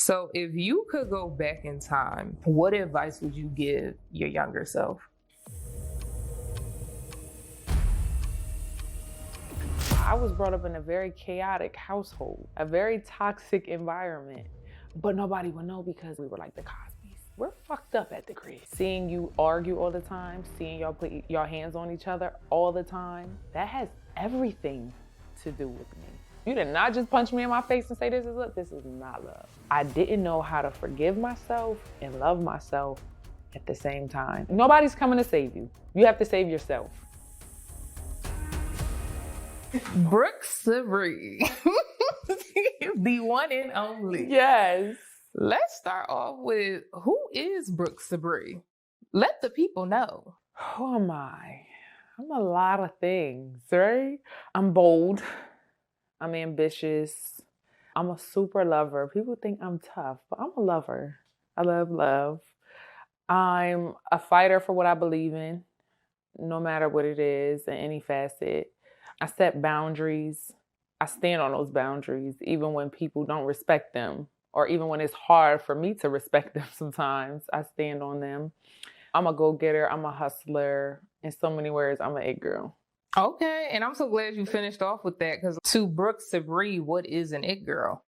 So if you could go back in time, what advice would you give your younger self? I was brought up in a very chaotic household, a very toxic environment, but nobody would know because we were like the Cosbys. We're fucked up at the crib. Seeing you argue all the time, seeing y'all put your hands on each other all the time, that has everything to do with me. You did not just punch me in my face and say this is love. This is not love. I didn't know how to forgive myself and love myself at the same time. Nobody's coming to save you. You have to save yourself. Brooke Sabre, the one and only. Yes. Let's start off with, who is Brooke Sabre? Let the people know. Who am I? I'm a lot of things, right? I'm bold. I'm ambitious. I'm a super lover. People think I'm tough, but I'm a lover. I love love. I'm a fighter for what I believe in, no matter what it is in any facet. I set boundaries. I stand on those boundaries, even when people don't respect them, or even when it's hard for me to respect them sometimes. I stand on them. I'm a go-getter. I'm a hustler. In so many words, I'm an It Girl. Okay, and I'm so glad you finished off with that, because to Brooke Sabre, what is an It Girl?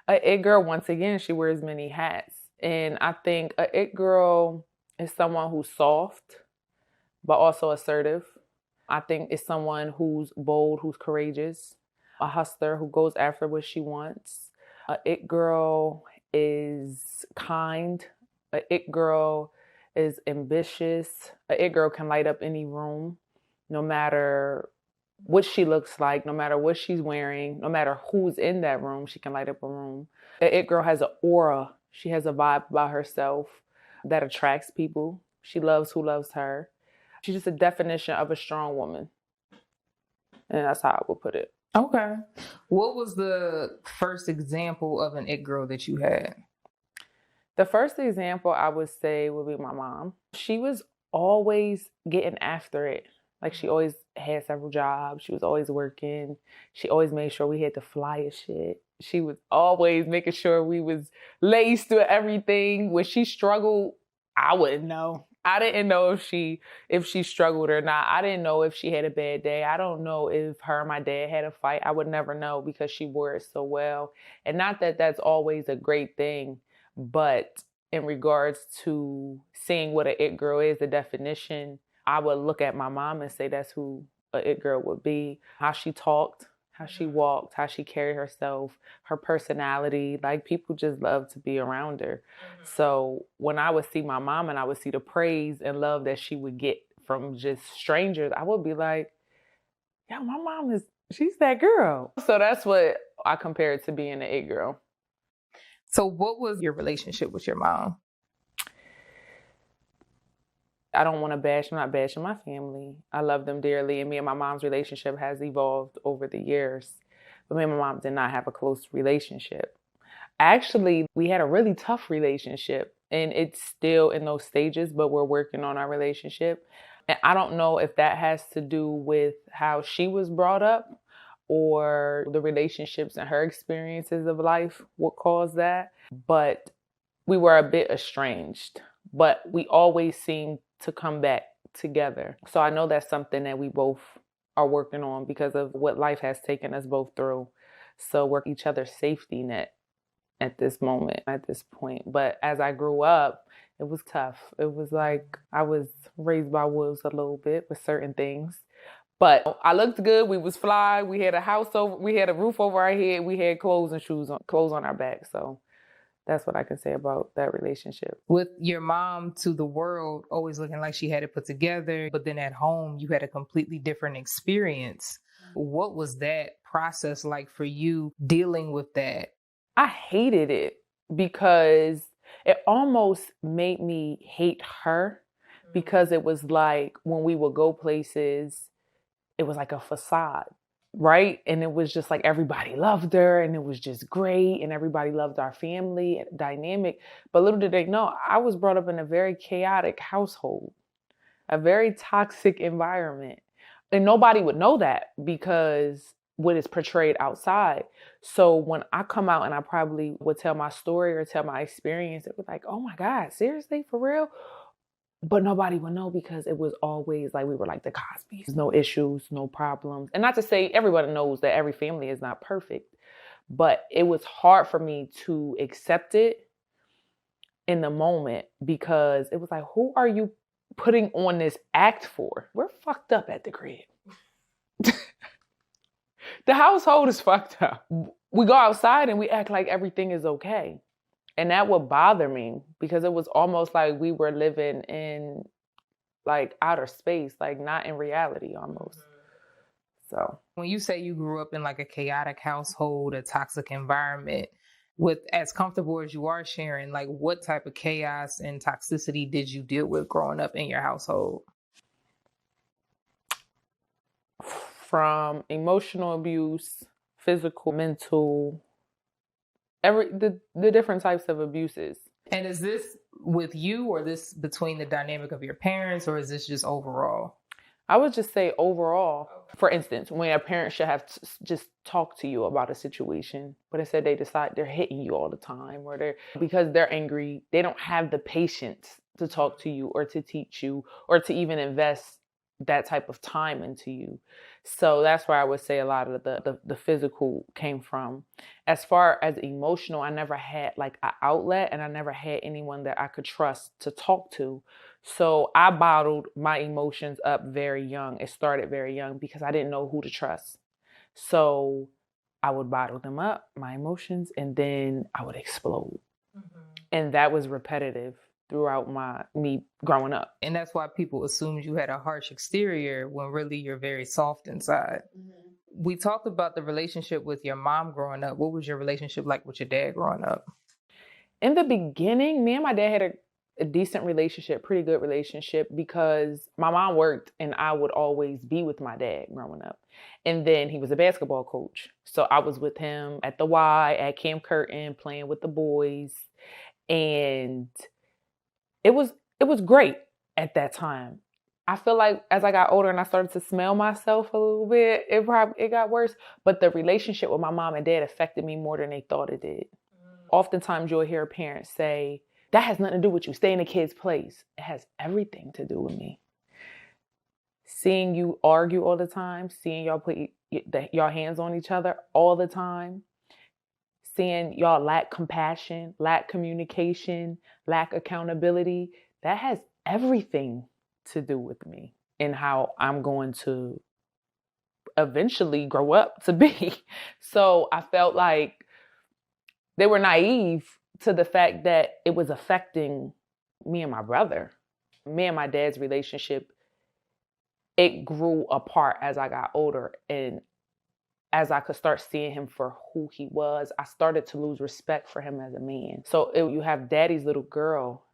A It Girl, once again, she wears many hats. And I think a It Girl is someone who's soft, but also assertive. I think it's someone who's bold, who's courageous, a hustler who goes after what she wants. A It Girl is kind. A It Girl is ambitious. A It Girl can light up any room, no matter what she looks like, no matter what she's wearing, no matter who's in that room, she can light up a room. A It Girl has an aura. She has a vibe about herself that attracts people. She loves who loves her. She's just a definition of a strong woman. And that's how I would put it. Okay. What was the first example of an It Girl that you had? The first example I would say would be my mom. She was always getting after it. Like, she always had several jobs. She was always working. She always made sure we had the flyest shit. She was always making sure we was laced with everything. When she struggled, I wouldn't know. I didn't know if she struggled or not. I didn't know if she had a bad day. I don't know if her and my dad had a fight. I would never know because she wore it so well. And not that that's always a great thing, but in regards to seeing what an It Girl is, the definition, I would look at my mom and say that's who an It Girl would be. How she talked, how she walked, how she carried herself, her personality. Like, people just love to be around her. So when I would see my mom and I would see the praise and love that she would get from just strangers, I would be like, yeah, my mom she's that girl. So that's what I compare it to being an It Girl. So what was your relationship with your mom? I don't want to bash. I'm not bashing my family. I love them dearly. And me and my mom's relationship has evolved over the years. But me and my mom did not have a close relationship. Actually, we had a really tough relationship. And it's still in those stages, but we're working on our relationship. And I don't know if that has to do with how she was brought up or the relationships and her experiences of life, what caused that. But we were a bit estranged. But we always seemed to come back together. So I know that's something that we both are working on because of what life has taken us both through. So we're each other's safety net at this moment, at this point. But as I grew up, it was tough. It was like I was raised by wolves a little bit with certain things. But I looked good. We was fly. We had we had a roof over our head. We had clothes and clothes on our back. So that's what I can say about that relationship. With your mom to the world always looking like she had it put together, but then at home you had a completely different experience. What was that process like for you dealing with that? I hated it because it almost made me hate her, because it was like when we would go places, it was like a facade. Right? And it was just like everybody loved her and it was just great and everybody loved our family dynamic. But little did they know, I was brought up in a very chaotic household, a very toxic environment. And nobody would know that because what is portrayed outside. So when I come out and I probably would tell my story or tell my experience, it was like, oh my God, seriously, for real? But nobody would know because it was always like we were like the Cosbys. No issues, no problems. And not to say everybody knows that every family is not perfect, but it was hard for me to accept it in the moment because it was like, who are you putting on this act for? We're fucked up at the crib. The household is fucked up. We go outside and we act like everything is okay. And that would bother me because it was almost like we were living in like outer space, like not in reality almost. So when you say you grew up in like a chaotic household, a toxic environment, with as comfortable as you are sharing, like what type of chaos and toxicity did you deal with growing up in your household? From emotional abuse, physical, mental, the different types of abuses. And is this with you or this between the dynamic of your parents, or is this just overall? I would just say overall. For instance, when a parent should have just talk to you about a situation, but instead they decide they're hitting you all the time, or because they're angry, they don't have the patience to talk to you or to teach you or to even invest that type of time into you. So that's where I would say a lot of the physical came from. As far as emotional, I never had like an outlet, and I never had anyone that I could trust to talk to. So I bottled my emotions up very young. It started very young because I didn't know who to trust. So I would bottle them up, my emotions, and then I would explode. Mm-hmm. And that was repetitive throughout me growing up. And that's why people assumed you had a harsh exterior when really you're very soft inside. Mm-hmm. We talked about the relationship with your mom growing up. What was your relationship like with your dad growing up? In the beginning, me and my dad had a decent relationship, pretty good relationship, because my mom worked and I would always be with my dad growing up. And then he was a basketball coach. So I was with him at the Y, at Camp Curtin, playing with the boys. And it was great at that time. I feel like as I got older and I started to smell myself a little bit, it got worse. But the relationship with my mom and dad affected me more than they thought it did. Oftentimes you'll hear parents say, that has nothing to do with you. Stay in the kid's place. It has everything to do with me. Seeing you argue all the time, seeing y'all put your hands on each other all the time, seeing y'all lack compassion, lack communication, lack accountability, that has everything to do with me and how I'm going to eventually grow up to be. So I felt like they were naive to the fact that it was affecting me and my brother. Me and my dad's relationship, it grew apart as I got older. And as I could start seeing him for who he was, I started to lose respect for him as a man. So you have daddy's little girl.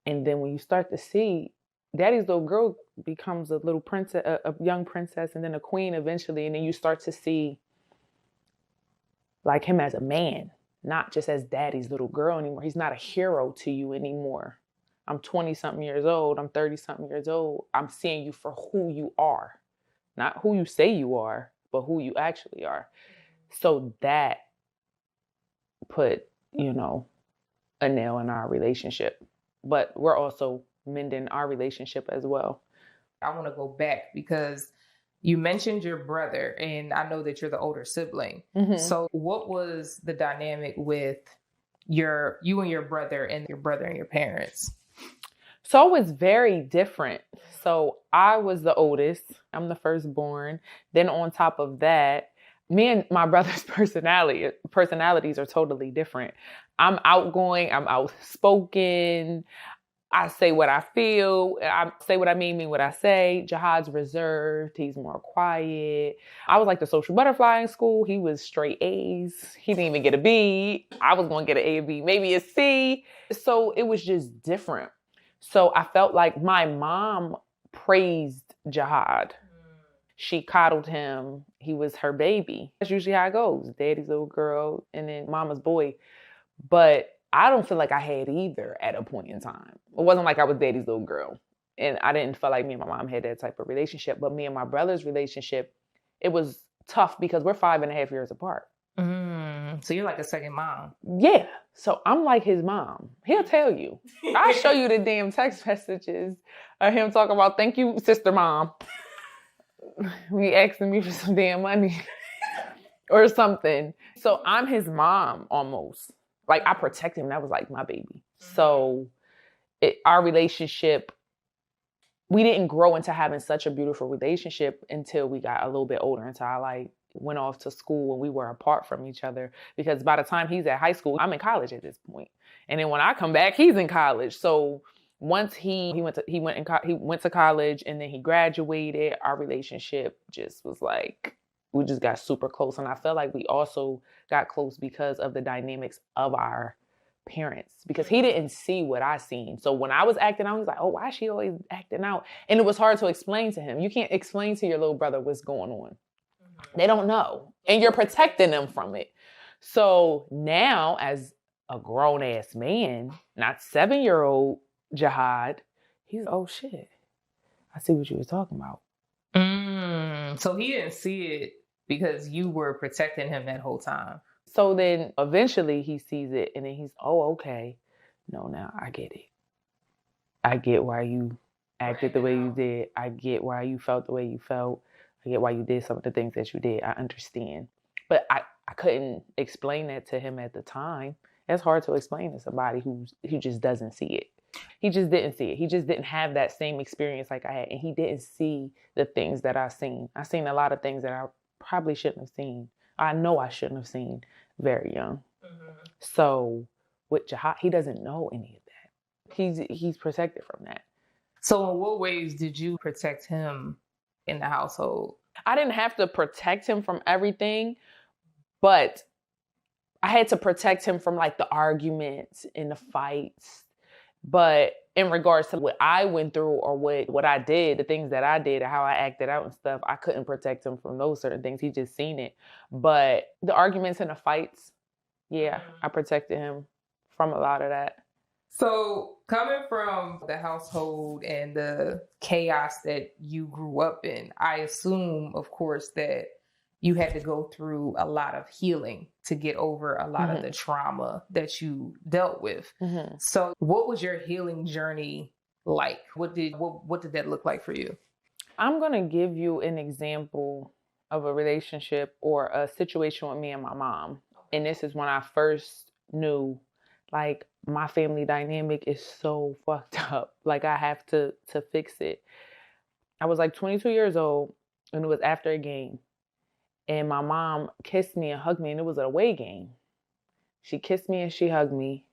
And then when you start to see daddy's little girl becomes a little princess, a young princess, and then a queen eventually. And then you start to see like him as a man, not just as daddy's little girl anymore. He's not a hero to you anymore. I'm 20-something years old. I'm 30-something years old. I'm seeing you for who you are, not who you say you are, but who you actually are. So that put, a nail in our relationship. But we're also mending our relationship as well. I want to go back because you mentioned your brother, and I know that you're the older sibling. Mm-hmm. So what was the dynamic with you and your brother and your parents? So it was very different. So I was the oldest. I'm the firstborn. Then on top of that, me and my brother's personalities are totally different. I'm outgoing. I'm outspoken. I say what I feel. I say what I mean what I say. Jihad's reserved. He's more quiet. I was like the social butterfly in school. He was straight A's. He didn't even get a B. I was going to get an A, or B, maybe a C. So it was just different. So I felt like my mom praised Jihad. She coddled him. He was her baby. That's usually how it goes. Daddy's little girl and then mama's boy. But I don't feel like I had either at a point in time. It wasn't like I was daddy's little girl. And I didn't feel like me and my mom had that type of relationship. But me and my brother's relationship, it was tough because we're 5.5 years apart. So you're like a second mom. Yeah. So I'm like his mom. He'll tell you. I'll show you the damn text messages of him talking about, thank you, sister mom. We asking me for some damn money or something. So I'm his mom almost. Like, I protect him. That was like my baby. So our relationship, we didn't grow into having such a beautiful relationship until we got a little bit older, until I like went off to school and we were apart from each other. Because by the time he's at high school, I'm in college at this point. And then when I come back, he's in college. So once he went to college and then he graduated, our relationship just was like, we just got super close. And I felt like we also got close because of the dynamics of our parents, because he didn't see what I seen. So when I was acting out, he was like, oh, why is she always acting out? And it was hard to explain to him. You can't explain to your little brother what's going on. They don't know. And you're protecting them from it. So now as a grown ass man, not 7-year-old Jihad, he's, oh shit, I see what you were talking about. So he didn't see it because you were protecting him that whole time. So then eventually he sees it and then he's, oh, okay. No, now I get it. I get why you acted the way you did. I get why you felt the way you felt. I get why you did some of the things that you did. I understand. But I couldn't explain that to him at the time. It's hard to explain to somebody who just doesn't see it. He just didn't see it. He just didn't have that same experience like I had. And he didn't see the things that I seen. I seen a lot of things that I probably shouldn't have seen. I know I shouldn't have seen very young. So with Jihad, he doesn't know any of that. He's protected from that. So in what ways did you protect him in the household? I didn't have to protect him from everything, but I had to protect him from like the arguments and the fights. But in regards to what I went through or what I did, the things that I did and how I acted out and stuff, I couldn't protect him from those certain things. He just seen it. But the arguments and the fights, yeah, I protected him from a lot of that. So coming from the household and the chaos that you grew up in, I assume, of course, that you had to go through a lot of healing to get over a lot of the trauma that you dealt with. So what was your healing journey like? What did that look like for you? I'm going to give you an example of a relationship or a situation with me and my mom. And this is when I first knew, like, my family dynamic is so fucked up. Like, I have to fix it. I was like 22 years old and it was after a game. And my mom kissed me and hugged me, and it was an away game. She kissed me and she hugged me.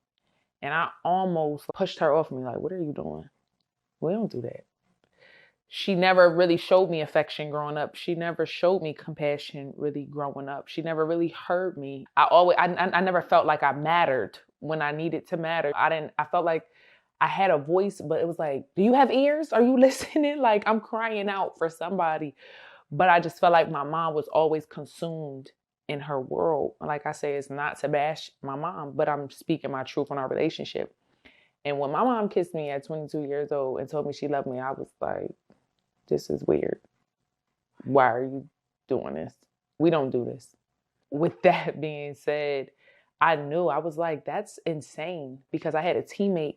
And I almost pushed her off me, like, what are you doing? We don't do that. She never really showed me affection growing up. She never showed me compassion really growing up. She never really heard me. I never felt like I mattered when I needed to matter. I felt like I had a voice, but it was like, do you have ears? Are you listening? Like, I'm crying out for somebody. But I just felt like my mom was always consumed in her world. Like I say, it's not to bash my mom, but I'm speaking my truth on our relationship. And when my mom kissed me at 22 years old and told me she loved me, I was like, this is weird. Why are you doing this? We don't do this. With that being said, I knew, I was like, that's insane, because I had a teammate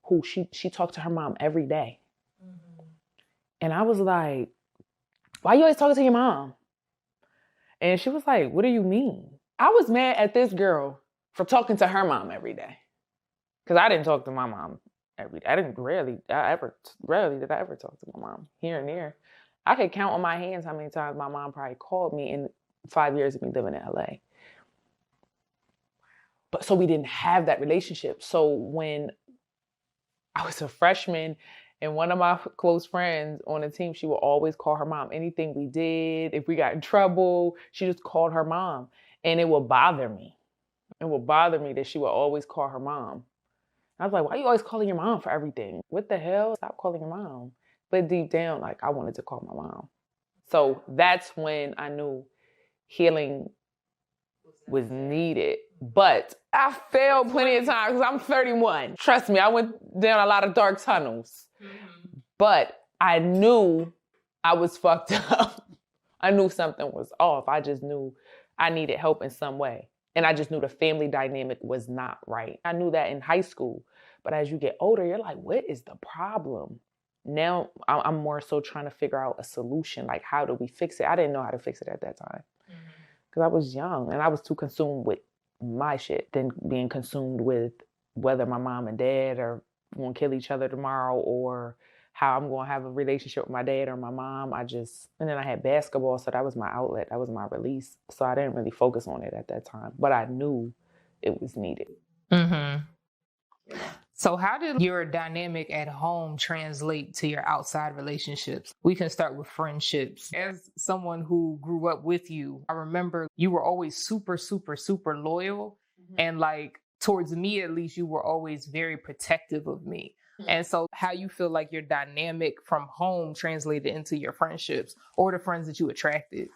who she talked to her mom every day. And I was like, why are you always talking to your mom? And she was like, what do you mean? I was mad at this girl for talking to her mom every day. Because I didn't talk to my mom every day. Rarely did I ever talk to my mom here and there. I could count on my hands how many times my mom probably called me in 5 years of me living in LA. But so we didn't have that relationship. So when I was a freshman, and one of my close friends on the team, she would always call her mom. Anything we did, if we got in trouble, she just called her mom. And it would bother me. It would bother me that she would always call her mom. I was like, why are you always calling your mom for everything? What the hell? Stop calling your mom. But deep down, like, I wanted to call my mom. So that's when I knew healing was needed. But I failed plenty of times because I'm 31. Trust me, I went down a lot of dark tunnels. But I knew I was fucked up I knew something was off. I just knew I needed help in some way. And I just knew the family dynamic was not right. I knew that in high school. But as you get older, you're like, what is the problem? Now I'm more so trying to figure out a solution. Like, how do we fix it? I didn't know how to fix it at that time because I was young and I was too consumed with my shit than being consumed with whether my mom and dad are going to kill each other tomorrow or how I'm going to have a relationship with my dad or my mom. And then I had basketball. So that was my outlet. That was my release. So I didn't really focus on it at that time, but I knew it was needed. Mm-hmm. So how did your dynamic at home translate to your outside relationships? We can start with friendships. As someone who grew up with you, I remember you were always super, super, super loyal. Mm-hmm. And like towards me, at least, you were always very protective of me. Mm-hmm. And so how you feel like your dynamic from home translated into your friendships or the friends that you attracted?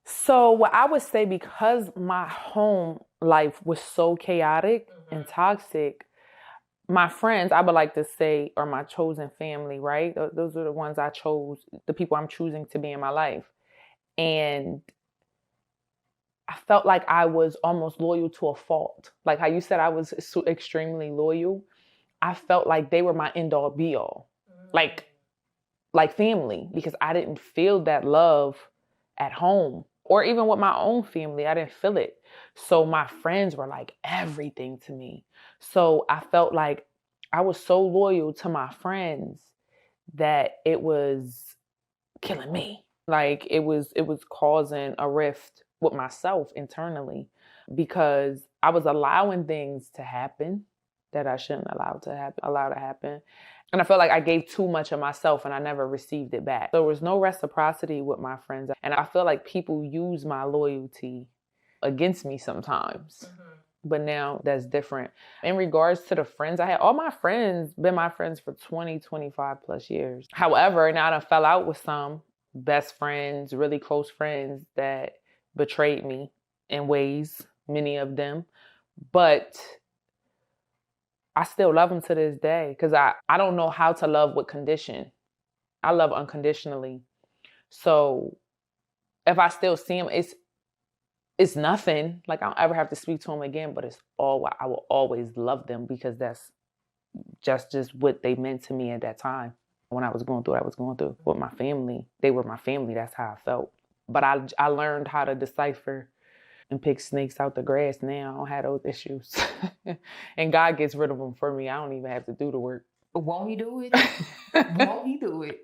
So what I would say, because my home life was so chaotic and toxic, my friends, I would like to say, are my chosen family, right? Those are the ones I chose, the people I'm choosing to be in my life. And I felt like I was almost loyal to a fault. Like how you said I was so extremely loyal. I felt like they were my end all be all, like family, because I didn't feel that love at home or even with my own family. I didn't feel it. So my friends were like everything to me. So I felt like I was so loyal to my friends that it was killing me. Like it was causing a rift with myself internally because I was allowing things to happen that I shouldn't allow to happen. And I felt like I gave too much of myself and I never received it back. There was no reciprocity with my friends. And I feel like people use my loyalty against me sometimes. Mm-hmm. But now that's different. In regards to the friends I had, all my friends been my friends for 20, 25 plus years. However, now I done fell out with some best friends, really close friends that betrayed me in ways, many of them. But I still love them to this day because I don't know how to love with condition. I love unconditionally. So if I still see them, it's nothing. Like I don't ever have to speak to them again, but it's all, I will always love them because that's just what they meant to me at that time. When I was going through what I was going through with my family, they were my family. That's how I felt. But I learned how to decipher and pick snakes out the grass now. I don't have those issues. And God gets rid of them for me. I don't even have to do the work. Won't he do it? Won't he do it?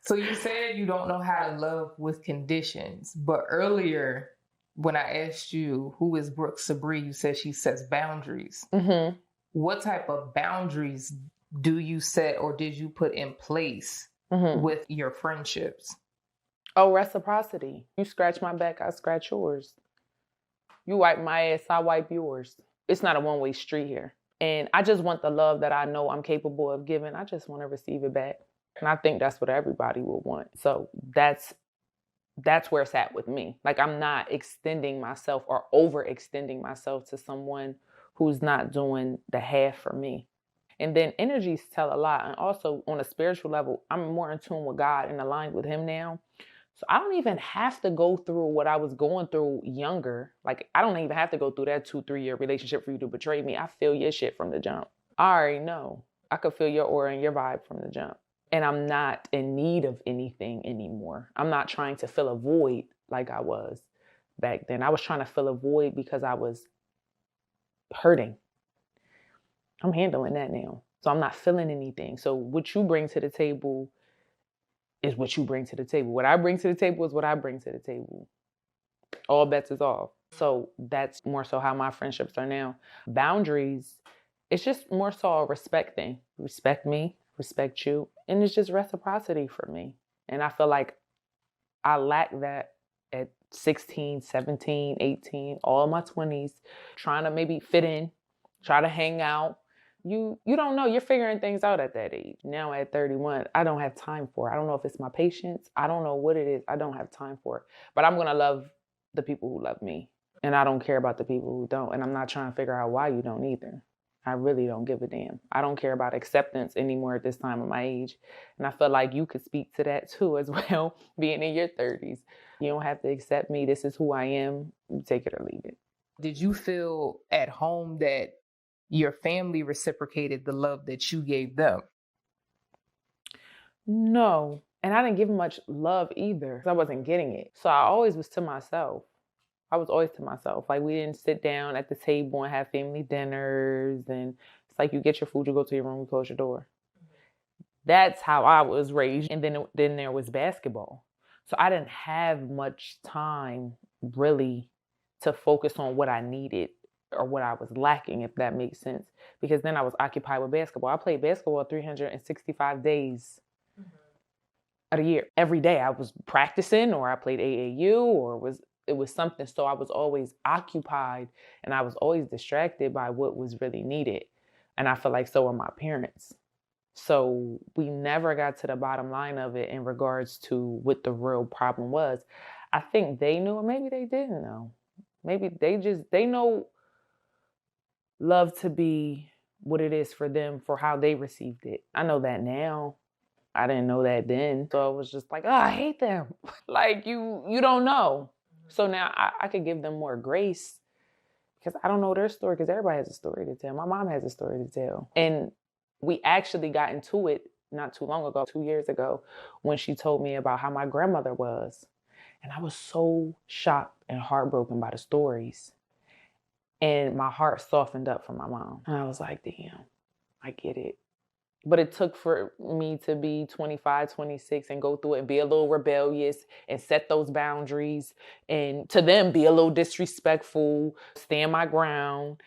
So you said you don't know how to love with conditions, but earlier when I asked you who is Brooke Sabre, you said she sets boundaries. Mm-hmm. What type of boundaries do you set or did you put in place with your friendships? Oh, reciprocity. You scratch my back, I scratch yours. You wipe my ass, I wipe yours. It's not a one-way street here. And I just want the love that I know I'm capable of giving. I just want to receive it back. And I think that's what everybody will want. So that's where it's at with me. Like I'm not extending myself or overextending myself to someone who's not doing the half for me. And then energies tell a lot. And also on a spiritual level, I'm more in tune with God and aligned with him now. So I don't even have to go through what I was going through younger. Like I don't even have to go through that 2-3 year relationship for you to betray me. I feel your shit from the jump. I already know. I could feel your aura and your vibe from the jump. And I'm not in need of anything anymore. I'm not trying to fill a void like I was back then. I was trying to fill a void because I was hurting. I'm handling that now. So I'm not feeling anything. So what you bring to the table is what you bring to the table. What I bring to the table is what I bring to the table. All bets is off. So that's more so how my friendships are now. Boundaries, it's just more so a respect thing. Respect me, respect you. And it's just reciprocity for me. And I feel like I lack that at 16, 17, 18, all my 20s, trying to maybe fit in, try to hang out. You don't know. You're figuring things out at that age. Now at 31, I don't have time for it. I don't know if it's my patience. I don't know what it is. I don't have time for it. But I'm going to love the people who love me. And I don't care about the people who don't. And I'm not trying to figure out why you don't either. I really don't give a damn. I don't care about acceptance anymore at this time of my age. And I feel like you could speak to that too as well, being in your 30s. You don't have to accept me. This is who I am. You take it or leave it. Did you feel at home that your family reciprocated the love that you gave them? No. And I didn't give much love either. I wasn't getting it. So I always was to myself. I was always to myself. Like, we didn't sit down at the table and have family dinners. And it's like, you get your food, you go to your room, you close your door. That's how I was raised. And then there was basketball. So I didn't have much time really to focus on what I needed or what I was lacking, if that makes sense. Because then I was occupied with basketball. I played basketball 365 days of the year. Every day I was practicing, or I played AAU, or it was something. So I was always occupied, and I was always distracted by what was really needed. And I feel like so were my parents. So we never got to the bottom line of it in regards to what the real problem was. I think they knew, or maybe they didn't know. Maybe they know love to be what it is for them, for how they received it. I know that now. I didn't know that then. So I was just like, oh, I hate them. Like, you don't know. So now I could give them more grace because I don't know their story, because everybody has a story to tell. My mom has a story to tell. And we actually got into it not too long ago, 2 years ago, when she told me about how my grandmother was. And I was so shocked and heartbroken by the stories. And my heart softened up for my mom. And I was like, damn, I get it. But it took for me to be 25, 26 and go through it and be a little rebellious and set those boundaries, and to them be a little disrespectful, stand my ground,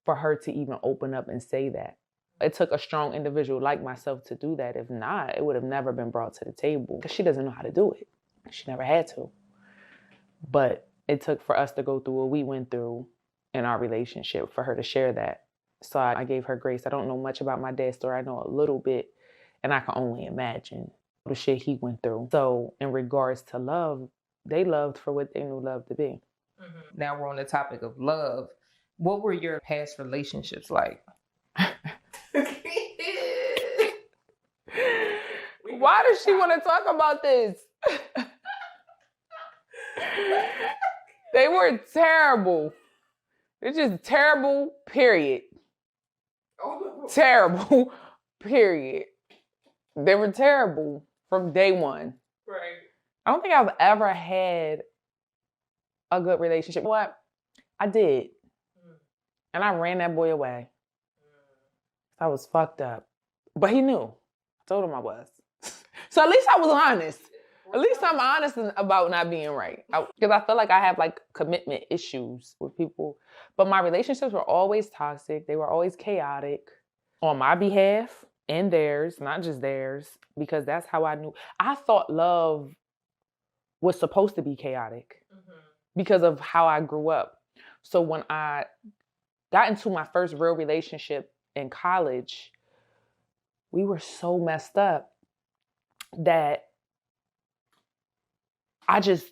for her to even open up and say that. It took a strong individual like myself to do that. If not, it would have never been brought to the table, because she doesn't know how to do it. She never had to. But it took for us to go through what we went through in our relationship for her to share that. So I gave her grace. I don't know much about my dad's story. I know a little bit, and I can only imagine the shit he went through. So in regards to love, they loved for what they knew love to be. Now we're on the topic of love. What were your past relationships like? Why does she want to talk about this? They were terrible. It's just terrible, period. Terrible, period. They were terrible from day one. Right. I don't think I've ever had a good relationship. What? I did. And I ran that boy away. I was fucked up. But he knew. I told him I was. So at least I was honest. At least I'm honest about not being right. Because I feel like I have like commitment issues with people. But my relationships were always toxic. They were always chaotic on my behalf and theirs, not just theirs, because that's how I knew. I thought love was supposed to be chaotic because of how I grew up. So when I got into my first real relationship in college, we were so messed up that I just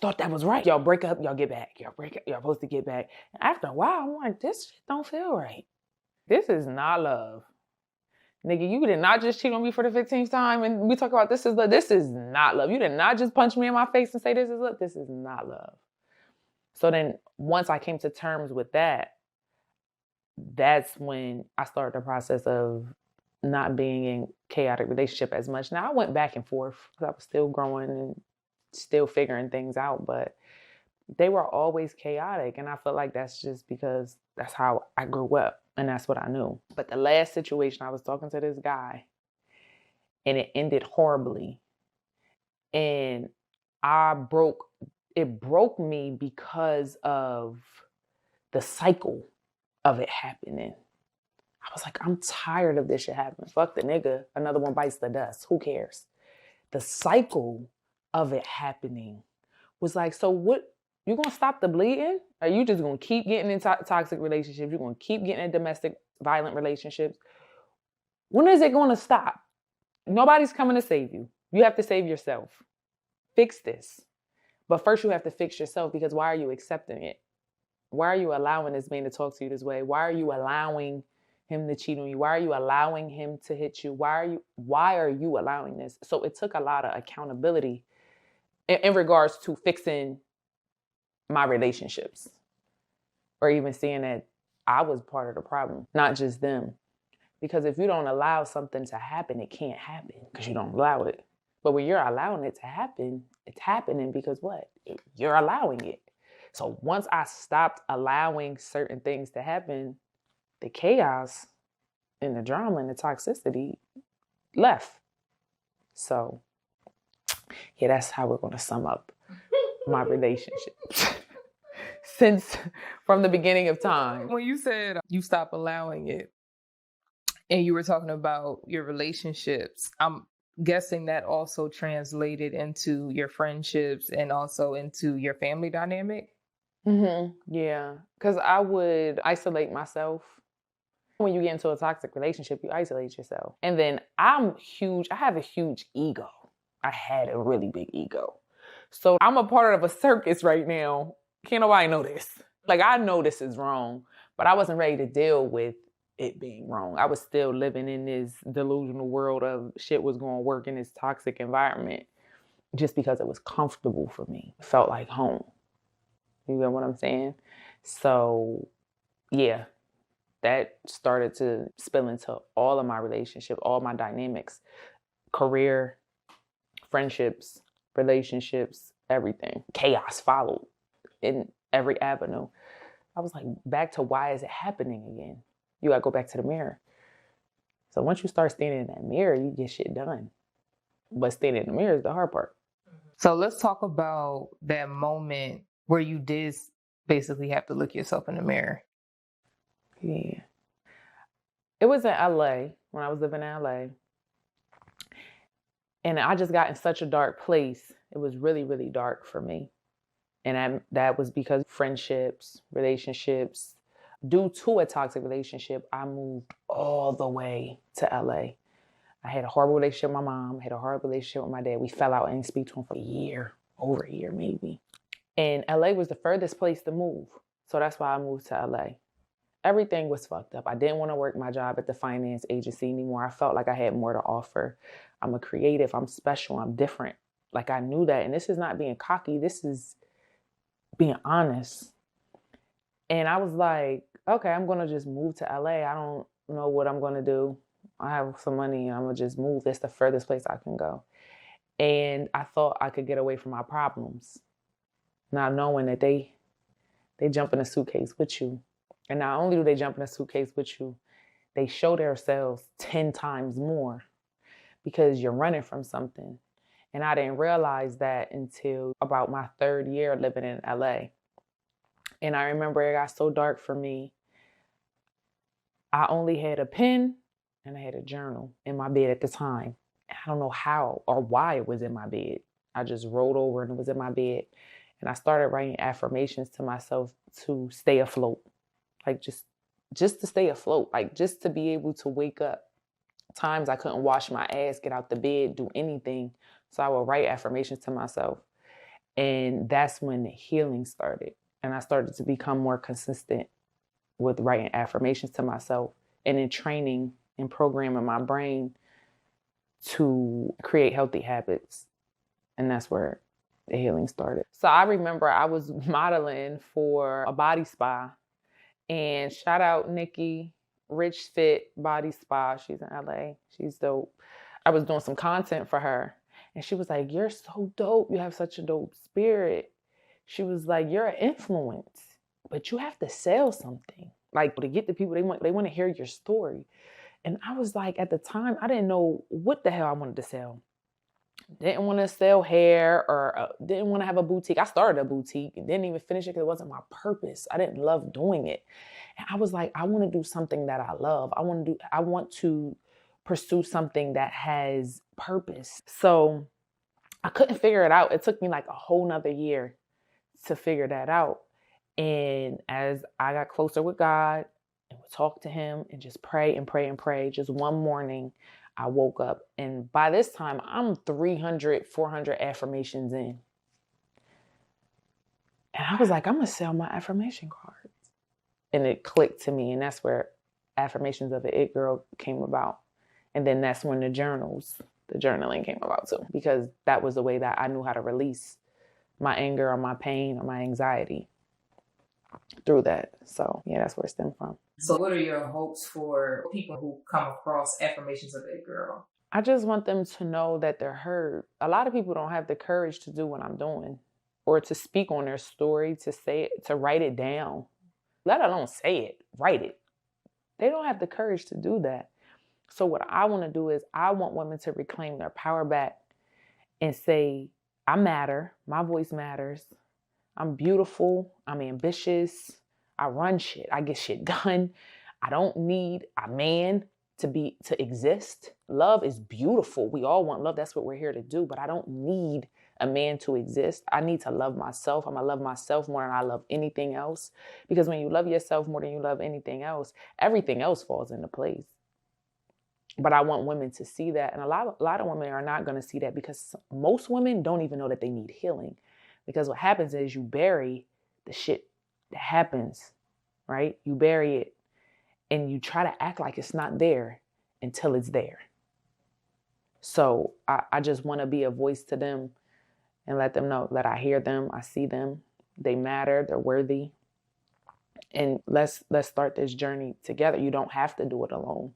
thought that was right. Y'all break up, y'all get back. Y'all break up, y'all supposed to get back. And after a while, I'm like, this shit don't feel right. This is not love. Nigga, you did not just cheat on me for the 15th time and we talk about this is love. This is not love. You did not just punch me in my face and say this is love. This is not love. So then once I came to terms with that, that's when I started the process of not being in chaotic relationship as much. Now I went back and forth because I was still growing and still figuring things out, but they were always chaotic. And I feel like that's just because that's how I grew up and that's what I knew. But the last situation, I was talking to this guy and it ended horribly. And it broke me because of the cycle of it happening. I was like, I'm tired of this shit happening. Fuck the nigga. Another one bites the dust. Who cares? The cycle of it happening was like, so what? You gonna stop the bleeding? Are you just gonna keep getting in toxic relationships? You're gonna keep getting in domestic violent relationships? When is it gonna stop? Nobody's coming to save you. You have to save yourself. Fix this. But first you have to fix yourself, because why are you accepting it? Why are you allowing this man to talk to you this way? Why are you allowing him to cheat on you? Why are you allowing him to hit you? Why are you allowing this? So it took a lot of accountability in regards to fixing my relationships, or even seeing that I was part of the problem, not just them. Because if you don't allow something to happen, it can't happen because you don't allow it. But when you're allowing it to happen, it's happening because what? You're allowing it. So once I stopped allowing certain things to happen, the chaos and the drama and the toxicity left. So yeah, that's how we're going to sum up my relationship. Since from the beginning of time. When you said you stopped allowing it and you were talking about your relationships, I'm guessing that also translated into your friendships and also into your family dynamic. Mm-hmm. Yeah, because I would isolate myself. When you get into a toxic relationship, you isolate yourself. And then I'm huge. I have a huge ego. I had a really big ego. So I'm a part of a circus right now. Can't nobody know this. Like, I know this is wrong, but I wasn't ready to deal with it being wrong. I was still living in this delusional world of shit was going to work in this toxic environment just because it was comfortable for me. It felt like home. You know what I'm saying? So, yeah, that started to spill into all of my relationships, all my dynamics, career, friendships, relationships, everything. Chaos followed in every avenue. I was like, back to why is it happening again? You got to go back to the mirror. So once you start standing in that mirror, you get shit done. But standing in the mirror is the hard part. So let's talk about that moment where you did basically have to look yourself in the mirror. Yeah. It was in LA, when I was living in LA. And I just got in such a dark place. It was really, really dark for me. And that was because friendships, relationships. Due to a toxic relationship, I moved all the way to LA. I had a horrible relationship with my mom. I had a horrible relationship with my dad. We fell out and didn't speak to him for a year, over a year maybe. And LA was the furthest place to move. So that's why I moved to LA. Everything was fucked up. I didn't want to work my job at the finance agency anymore. I felt like I had more to offer. I'm a creative. I'm special. I'm different. Like, I knew that. And this is not being cocky. This is being honest. And I was like, okay, I'm going to just move to LA. I don't know what I'm going to do. I have some money and I'm going to just move. That's the furthest place I can go. And I thought I could get away from my problems. Not knowing that they jump in a suitcase with you. And not only do they jump in a suitcase with you, they show themselves 10 times more because you're running from something. And I didn't realize that until about my 3rd year living in LA. And I remember it got so dark for me. I only had a pen and I had a journal in my bed at the time. I don't know how or why it was in my bed. I just rolled over and it was in my bed. And I started writing affirmations to myself to stay afloat. Like, just to stay afloat, like just to be able to wake up. Times I couldn't wash my ass, get out the bed, do anything. So I would write affirmations to myself. And that's when the healing started. And I started to become more consistent with writing affirmations to myself and in training and programming my brain to create healthy habits. And that's where the healing started. So I remember I was modeling for a body spa. And shout out Nikki, Rich Fit Body Spa. She's in LA. She's dope. I was doing some content for her. And she was like, you're so dope. You have such a dope spirit. She was like, you're an influence, but you have to sell something. Like, to get the people, they want to hear your story. And I was like, at the time, I didn't know what the hell I wanted to sell. Didn't want to sell hair or didn't want to have a boutique. I started a boutique and didn't even finish it because it wasn't my purpose. I didn't love doing it. And I was like, I want to do something that I love. I want to pursue something that has purpose. So I couldn't figure it out. It took me like a whole nother year to figure that out. And as I got closer with God and would talk to him and just pray and pray and pray, just one morning, I woke up, and by this time, I'm 300, 400 affirmations in. And I was like, I'm going to sell my affirmation cards. And it clicked to me, and that's where affirmations of the It Girl came about. And then that's when the journaling came about too, because that was the way that I knew how to release my anger or my pain or my anxiety through that. So yeah, that's where it stemmed from. So what are your hopes for people who come across affirmations of It Girl? I just want them to know that they're heard. A lot of people don't have the courage to do what I'm doing or to speak on their story, to say it, to write it down, let alone say it, write it. They don't have the courage to do that. So what I want to do is I want women to reclaim their power back and say, I matter. My voice matters. I'm beautiful. I'm ambitious. I run shit. I get shit done. I don't need a man to exist. Love is beautiful. We all want love. That's what we're here to do. But I don't need a man to exist. I need to love myself. I'm going to love myself more than I love anything else. Because when you love yourself more than you love anything else, everything else falls into place. But I want women to see that. And a lot of women are not going to see that because most women don't even know that they need healing. Because what happens is you bury the shit that happens, right? You bury it and you try to act like it's not there until it's there. So I just want to be a voice to them and let them know that I hear them, I see them, they matter, they're worthy. And let's start this journey together. You don't have to do it alone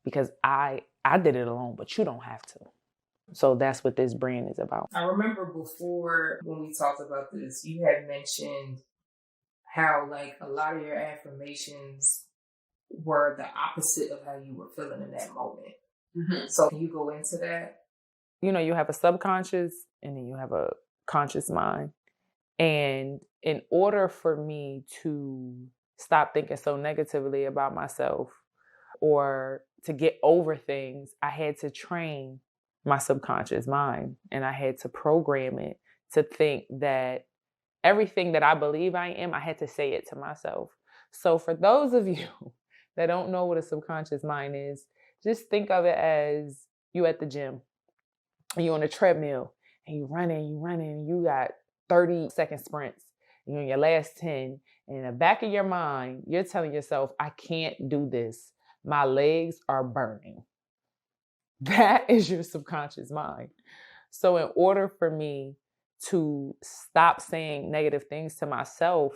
because I did it alone, but you don't have to. So that's what this brand is about. I remember before when we talked about this, you had mentioned how like a lot of your affirmations were the opposite of how you were feeling in that moment. Mm-hmm. So can you go into that? You know, you have a subconscious and then you have a conscious mind. And in order for me to stop thinking so negatively about myself or to get over things, I had to train my subconscious mind and I had to program it to think that everything that I believe I am, I had to say it to myself. So for those of you that don't know what a subconscious mind is, just think of it as you at the gym and you're on a treadmill and you're running, and you got 30-second sprints. And you're in your last 10. And in the back of your mind, you're telling yourself, I can't do this. My legs are burning. That is your subconscious mind. So in order for me to stop saying negative things to myself,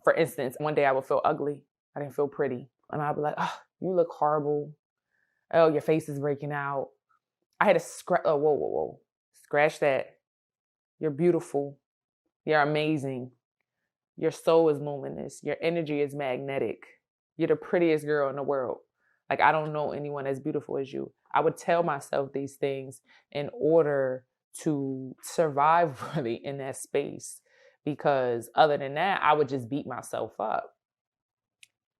for instance, one day I would feel ugly. I didn't feel pretty. And I'd be like, oh, you look horrible. Oh, your face is breaking out. I had to scratch. Oh, whoa. Scratch that. You're beautiful. You're amazing. Your soul is luminous. Your energy is magnetic. You're the prettiest girl in the world. Like, I don't know anyone as beautiful as you. I would tell myself these things in order to survive really in that space. Because other than that, I would just beat myself up.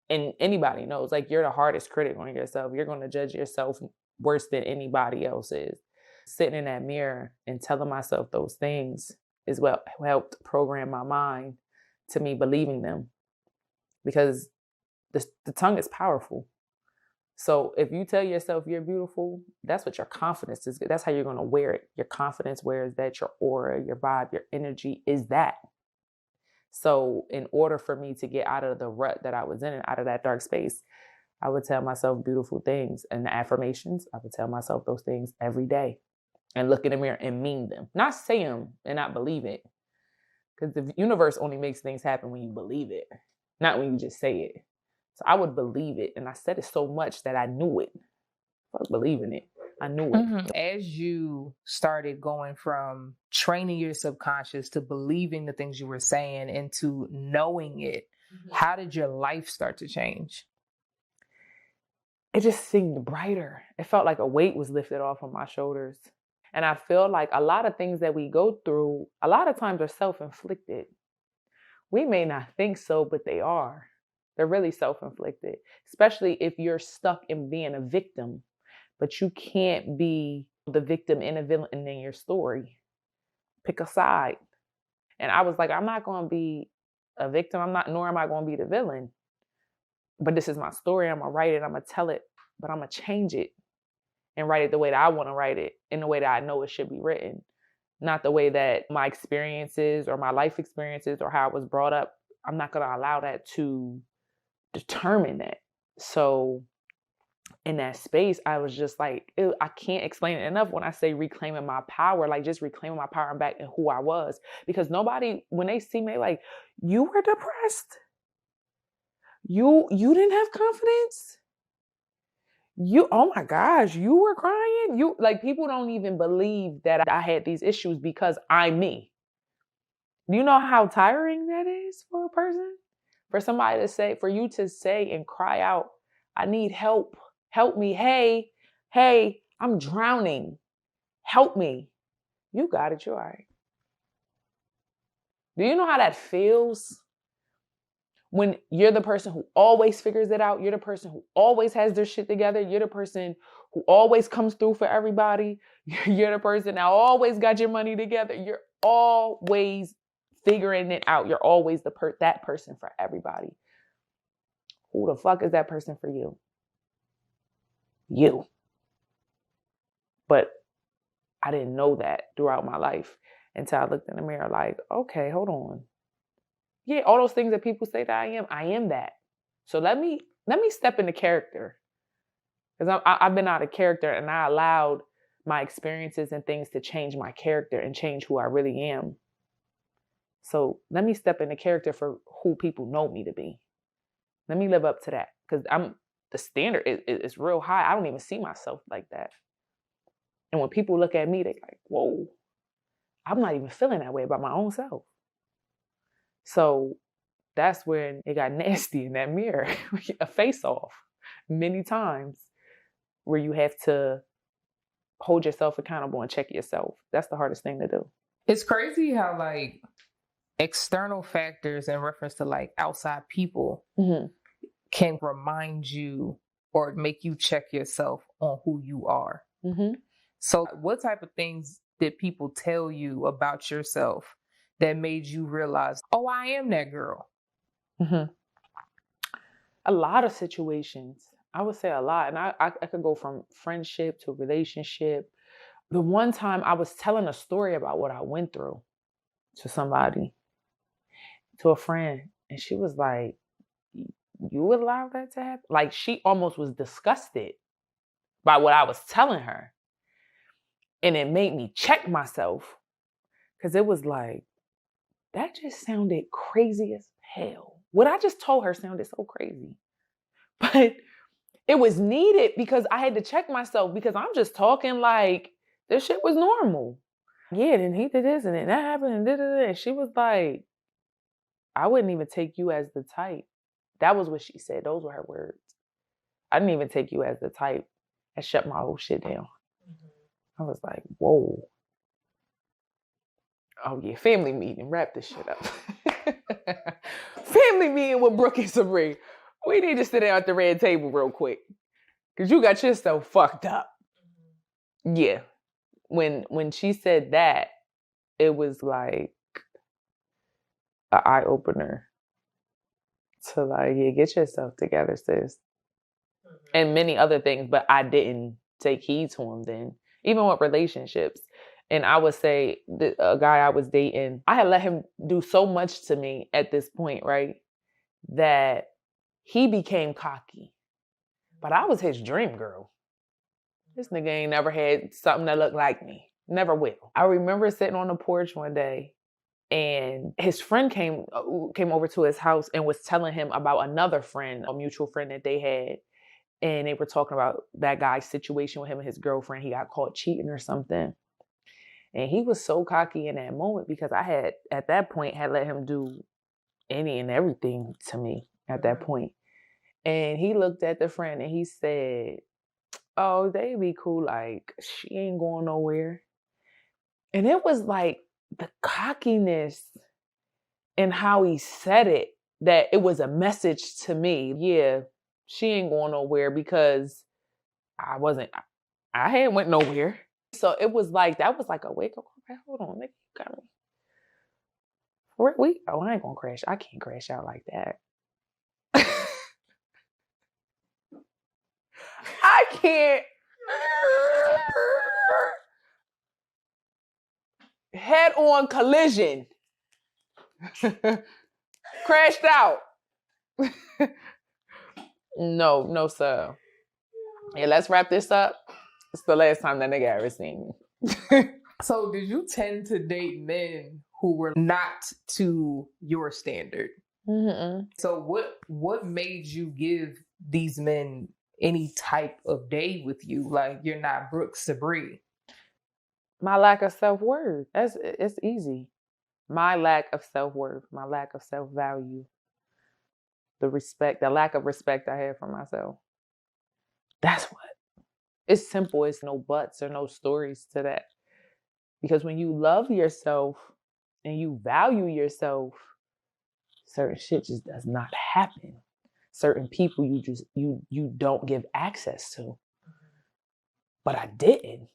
And anybody knows, like, you're the hardest critic on yourself. You're going to judge yourself worse than anybody else is. Sitting in that mirror and telling myself those things is what helped program my mind to me believing them. Because the tongue is powerful. So if you tell yourself you're beautiful, that's what your confidence is. That's how you're going to wear it. Your confidence wears that. Your aura, your vibe, your energy is that. So in order for me to get out of the rut that I was in and out of that dark space, I would tell myself beautiful things. And the affirmations, I would tell myself those things every day and look in the mirror and mean them. Not say them and not believe it. Because the universe only makes things happen when you believe it, not when you just say it. So I would believe it. And I said it so much that I knew it. Fuck believing it. I knew it. Mm-hmm. As you started going from training your subconscious to believing the things you were saying and to knowing it, how did your life start to change? It just seemed brighter. It felt like a weight was lifted off of my shoulders. And I feel like a lot of things that we go through, a lot of times are self-inflicted. We may not think so, but they are. They're really self-inflicted, especially if you're stuck in being a victim. But you can't be the victim and a villain in your story. Pick a side. And I was like, I'm not going to be a victim. Nor am I going to be the villain. But this is my story. I'm going to write it. I'm going to tell it. But I'm going to change it and write it the way that I want to write it, in the way that I know it should be written. Not the way that my experiences or my life experiences or how I was brought up. I'm not going to allow that to determine that. So in that space, I was just like, I can't explain it enough when I say reclaiming my power, like just reclaiming my power back and who I was. Because nobody, when they see me, like, you were depressed. You didn't have confidence. Oh my gosh, you were crying. You, like, people don't even believe that I had these issues because I'm me. Do you know how tiring that is for a person? For somebody to say, for you to say and cry out, I need help. Help me. Hey, I'm drowning. Help me. You got it. You're all right. Do you know how that feels? When you're the person who always figures it out, you're the person who always has their shit together, you're the person who always comes through for everybody, you're the person that always got your money together, you're always figuring it out, you're always that person for everybody. Who the fuck is that person for you? You. But I didn't know that throughout my life until I looked in the mirror like, okay, hold on. Yeah, all those things that people say that I am that. So let me step into character. Because I've been out of character and I allowed my experiences and things to change my character and change who I really am. So let me step into character for who people know me to be. Let me live up to that. Because the standard is real high. I don't even see myself like that. And when people look at me, they're like, whoa, I'm not even feeling that way about my own self. So that's when it got nasty in that mirror, a face off many times where you have to hold yourself accountable and check yourself. That's the hardest thing to do. It's crazy how like external factors in reference to like outside people can remind you or make you check yourself on who you are. So what type of things did people tell you about yourself that made you realize, oh, I am that girl? A lot of situations. I would say a lot. And I could go from friendship to relationship. The one time I was telling a story about what I went through to somebody, to a friend, and she was like, you would allow that to happen? Like, she almost was disgusted by what I was telling her. And it made me check myself because it was like, that just sounded crazy as hell. What I just told her sounded so crazy. But it was needed because I had to check myself because I'm just talking like this shit was normal. Yeah, then he did this and then that happened and da-da-da. And she was like, I wouldn't even take you as the type. That was what she said. Those were her words. I didn't even take you as the type. And shut my whole shit down. I was like, whoa. Oh yeah, family meeting. Wrap this shit up. Family meeting with Brooke and Sabre. We need to sit down at the red table real quick. Because you got yourself fucked up. Yeah. When she said that, it was like an eye-opener to like, yeah, get yourself together, sis. And many other things, but I didn't take heed to them then. Even with relationships. And I would say a guy I was dating, I had let him do so much to me at this point, right? That he became cocky. But I was his dream girl. This nigga ain't never had something that looked like me. Never will. I remember sitting on the porch one day and his friend came over to his house and was telling him about another friend, a mutual friend that they had. And they were talking about that guy's situation with him and his girlfriend. He got caught cheating or something. And he was so cocky in that moment because I had, at that point, had let him do any and everything to me at that point. And he looked at the friend and he said, oh, they be cool. Like, she ain't going nowhere. And it was like the cockiness and how he said it, that it was a message to me. Yeah, she ain't going nowhere because I had went nowhere. So it was like, that was like a wake up call. Hold on, nigga, you got me. I ain't gonna crash. I can't crash out like that. I can't. Head on collision. Crashed out. No, sir. Yeah, let's wrap this up. It's the last time that nigga ever seen me. So did you tend to date men who were not to your standard? Mm-mm. So what made you give these men any type of day with you? Like, you're not Brooke Sabre. My lack of self-worth. It's easy. My lack of self-worth, my lack of self-value, the lack of respect I have for myself. That's what. It's simple. It's no buts or no stories to that. Because when you love yourself and you value yourself, certain shit just does not happen. Certain people you don't give access to. But I didn't,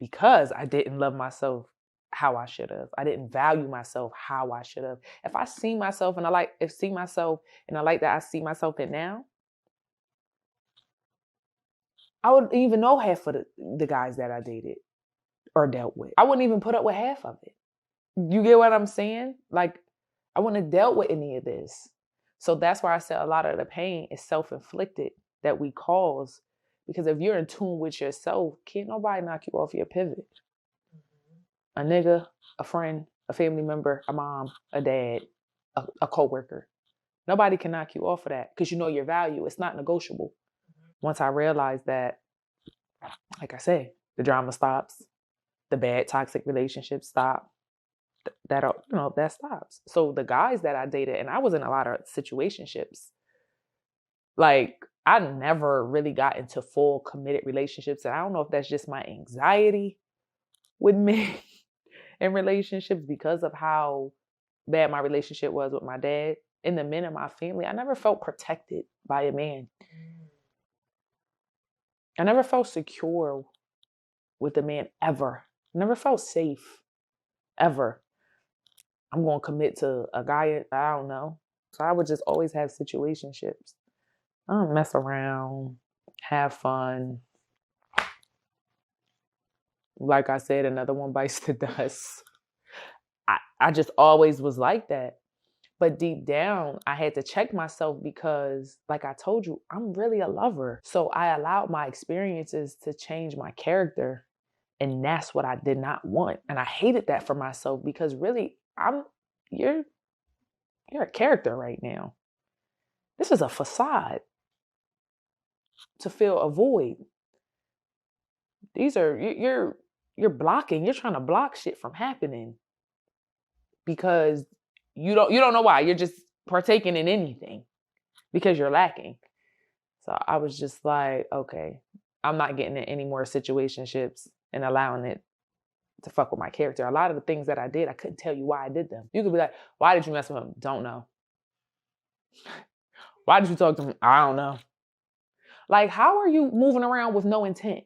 because I didn't love myself how I should have. I didn't value myself how I should have. If I see myself and I like that I see myself in now, I wouldn't even know half of the guys that I dated or dealt with. I wouldn't even put up with half of it. You get what I'm saying? Like, I wouldn't have dealt with any of this. So that's why I said a lot of the pain is self-inflicted that we cause. Because if you're in tune with yourself, can't nobody knock you off your pivot. A nigga, a friend, a family member, a mom, a dad, a coworker. Nobody can knock you off of that because you know your value. It's not negotiable. Once I realized that, like I said, the drama stops, the bad toxic relationships stop. That stops. So the guys that I dated, and I was in a lot of situationships. Like, I never really got into full committed relationships, and I don't know if that's just my anxiety with men in relationships because of how bad my relationship was with my dad and the men in my family. I never felt protected by a man. I never felt secure with a man ever. Never felt safe ever. I'm going to commit to a guy I don't know. So I would just always have situationships. I don't mess around, have fun. Like I said, another one bites the dust. I just always was like that. But deep down, I had to check myself because, like I told you, I'm really a lover. So I allowed my experiences to change my character. And that's what I did not want. And I hated that for myself because really, you're a character right now. This is a facade to fill a void. You're blocking. You're trying to block shit from happening because you don't know why. You're just partaking in anything because you're lacking. So I was just like, okay, I'm not getting in any more situationships and allowing it to fuck with my character. A lot of the things that I did, I couldn't tell you why I did them. You could be like, why did you mess with him? Don't know. Why did you talk to him? I don't know. Like, how are you moving around with no intent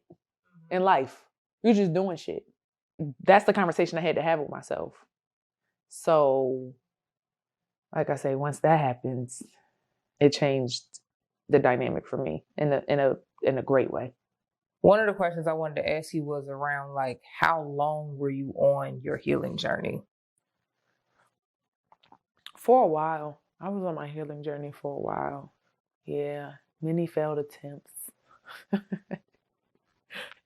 in life? You're just doing shit. That's the conversation I had to have with myself. So, like I say, once that happens, it changed the dynamic for me in a great way. One of the questions I wanted to ask you was around, like, how long were you on your healing journey? For a while. I was on my healing journey for a while. Yeah, many failed attempts.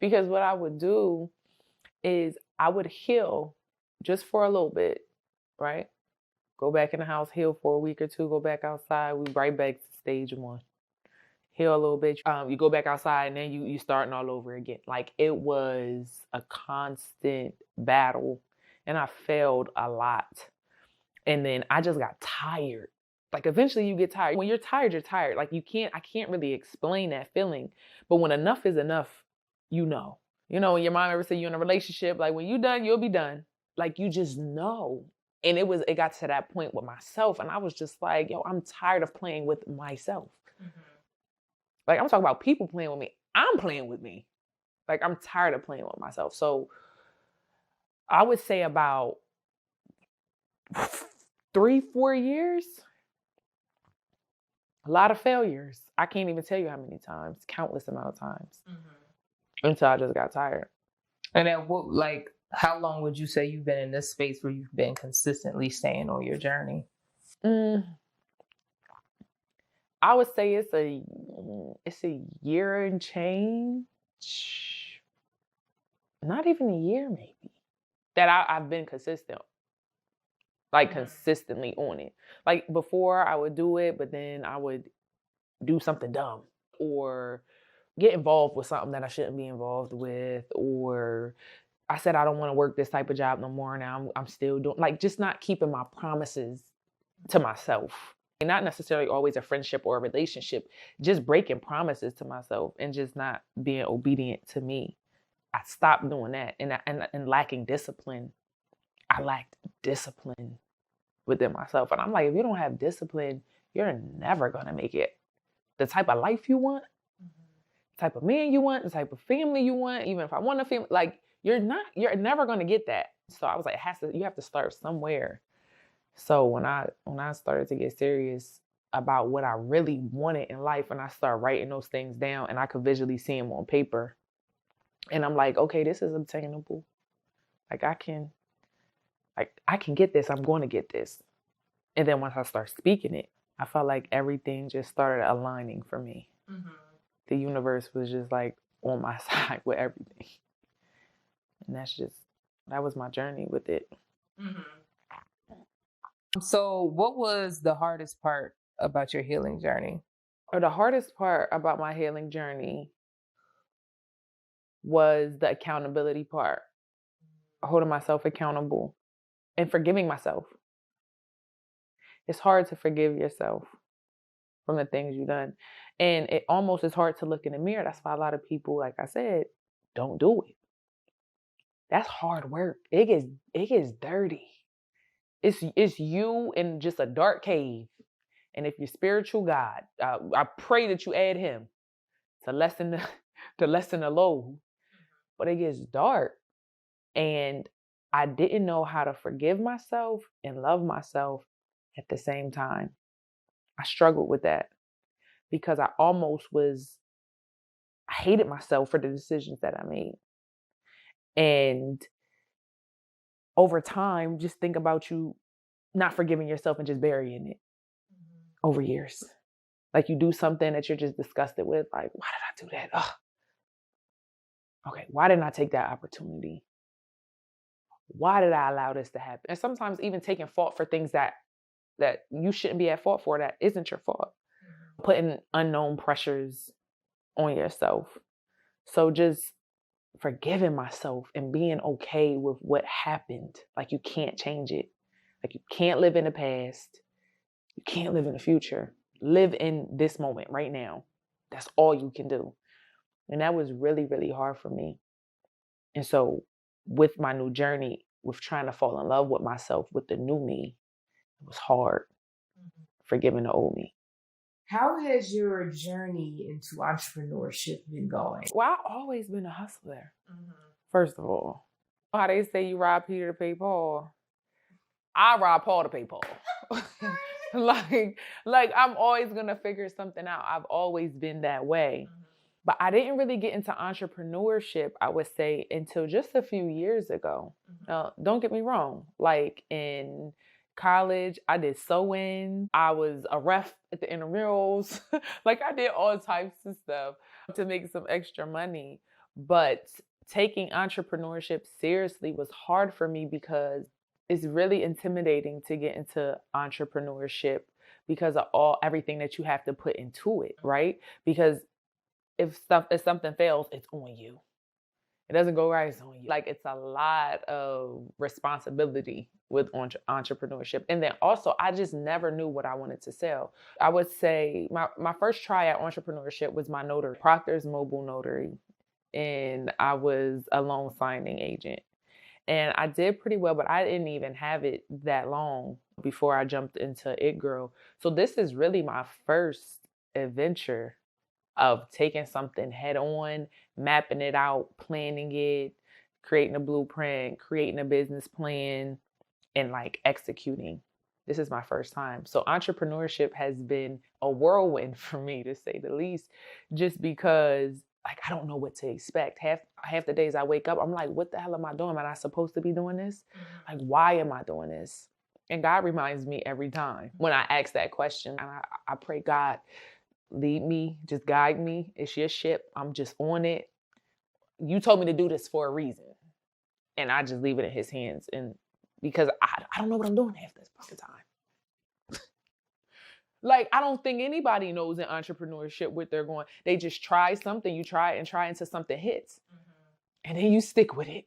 Because what I would do is I would heal just for a little bit, right? Go back in the house, heal for a week or two, go back outside. We right back to stage one. Heal a little bit. You go back outside and then you starting all over again. Like, it was a constant battle and I failed a lot. And then I just got tired. Like, eventually you get tired. When you're tired, you're tired. Like, I can't really explain that feeling. But when enough is enough, you know. You know, when your mom ever said you're in a relationship, like, when you're done, you'll be done. Like, you just know. And it got to that point with myself. And I was just like, yo, I'm tired of playing with myself. Mm-hmm. Like, I'm talking about people playing with me. I'm playing with me. Like, I'm tired of playing with myself. So I would say about 3-4 years. A lot of failures. I can't even tell you how many times, countless amount of times. Mm-hmm. Until I just got tired. And at how long would you say you've been in this space where you've been consistently staying on your journey? I would say it's it's a year and change. Not even a year, maybe. That I've been consistent. Like consistently on it. Like before I would do it, but then I would do something dumb or get involved with something that I shouldn't be involved with, or I said I don't want to work this type of job no more. Now I'm still doing, like, just not keeping my promises to myself. And not necessarily always a friendship or a relationship, just breaking promises to myself and just not being obedient to me. I stopped doing that and lacking discipline. I lacked discipline within myself. And I'm like, if you don't have discipline, you're never going to make it. The type of life you want, the type of man you want, the type of family you want, even if I want a family, like, you're never going to get that. So I was like, you have to start somewhere. So when I started to get serious about what I really wanted in life, and I started writing those things down and I could visually see them on paper, and I'm like, okay, this is obtainable. Like I can get this. I'm going to get this. And then once I start speaking it, I felt like everything just started aligning for me. Mm-hmm. The universe was just like on my side with everything. And that was my journey with it. Mm-hmm. So what was the hardest part about your healing journey? Or the hardest part about my healing journey was the accountability part. Holding myself accountable and forgiving myself. It's hard to forgive yourself from the things you've done. And it almost is hard to look in the mirror. That's why a lot of people, like I said, don't do it. That's hard work. It gets dirty. It's you in just a dark cave. And if you're spiritual God, I pray that you add him to lessen the load. But it gets dark. And I didn't know how to forgive myself and love myself at the same time. I struggled with that because I hated myself for the decisions that I made. And over time, just think about you not forgiving yourself and just burying it over years. Like you do something that you're just disgusted with. Like, why did I do that? Ugh. Okay, why didn't I take that opportunity? Why did I allow this to happen? And sometimes even taking fault for things that you shouldn't be at fault for, that isn't your fault. Putting unknown pressures on yourself. So just forgiving myself and being okay with what happened. Like you can't change it. Like you can't live in the past. You can't live in the future. Live in this moment right now. That's all you can do. And that was really, really hard for me. And so with my new journey, with trying to fall in love with myself, with the new me, it was hard. Forgiving the old me. How has your journey into entrepreneurship been going? Well, I've always been a hustler, first of all. How they say you rob Peter to pay Paul. I rob Paul to pay Paul. like I'm always going to figure something out. I've always been that way. But I didn't really get into entrepreneurship, I would say, until just a few years ago. Don't get me wrong. Like in college, I did sewing. I was a ref at the intramurals. Like I did all types of stuff to make some extra money. But taking entrepreneurship seriously was hard for me because it's really intimidating to get into entrepreneurship because of everything that you have to put into it, right? Because if something fails, it's on you. It doesn't go right, it's on you. Like it's a lot of responsibility with entrepreneurship. And then also, I just never knew what I wanted to sell. I would say my first try at entrepreneurship was my notary, Proctor's Mobile Notary. And I was a loan signing agent. And I did pretty well, but I didn't even have it that long before I jumped into Itt Girl. So this is really my first adventure of taking something head on, mapping it out, planning it, creating a blueprint, creating a business plan, and like executing. This is my first time. So entrepreneurship has been a whirlwind for me, to say the least, just because like I don't know what to expect. Half the days I wake up, I'm like, what the hell am I doing? Am I supposed to be doing this? Like, why am I doing this? And God reminds me every time when I ask that question. And I pray, God, lead me, just guide me. It's your ship. I'm just on it. You told me to do this for a reason. And I just leave it in his hands. And because I don't know what I'm doing half this fucking time. Like, I don't think anybody knows in entrepreneurship what they're going. They just try something. You try it and try until something hits. And then you stick with it.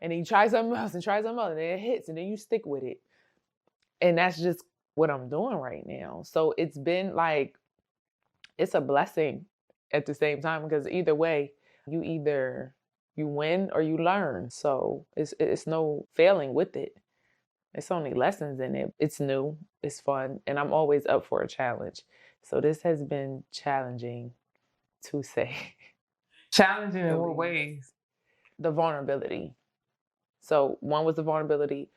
And then you try something else and try something else. And then it hits. And then you stick with it. And that's just what I'm doing right now. So it's been like, it's a blessing at the same time, because either way, you win or you learn. So it's no failing with it. It's only lessons in it. It's new, it's fun, and I'm always up for a challenge. So this has been challenging to say. Challenging in what ways? The vulnerability. So one was the vulnerability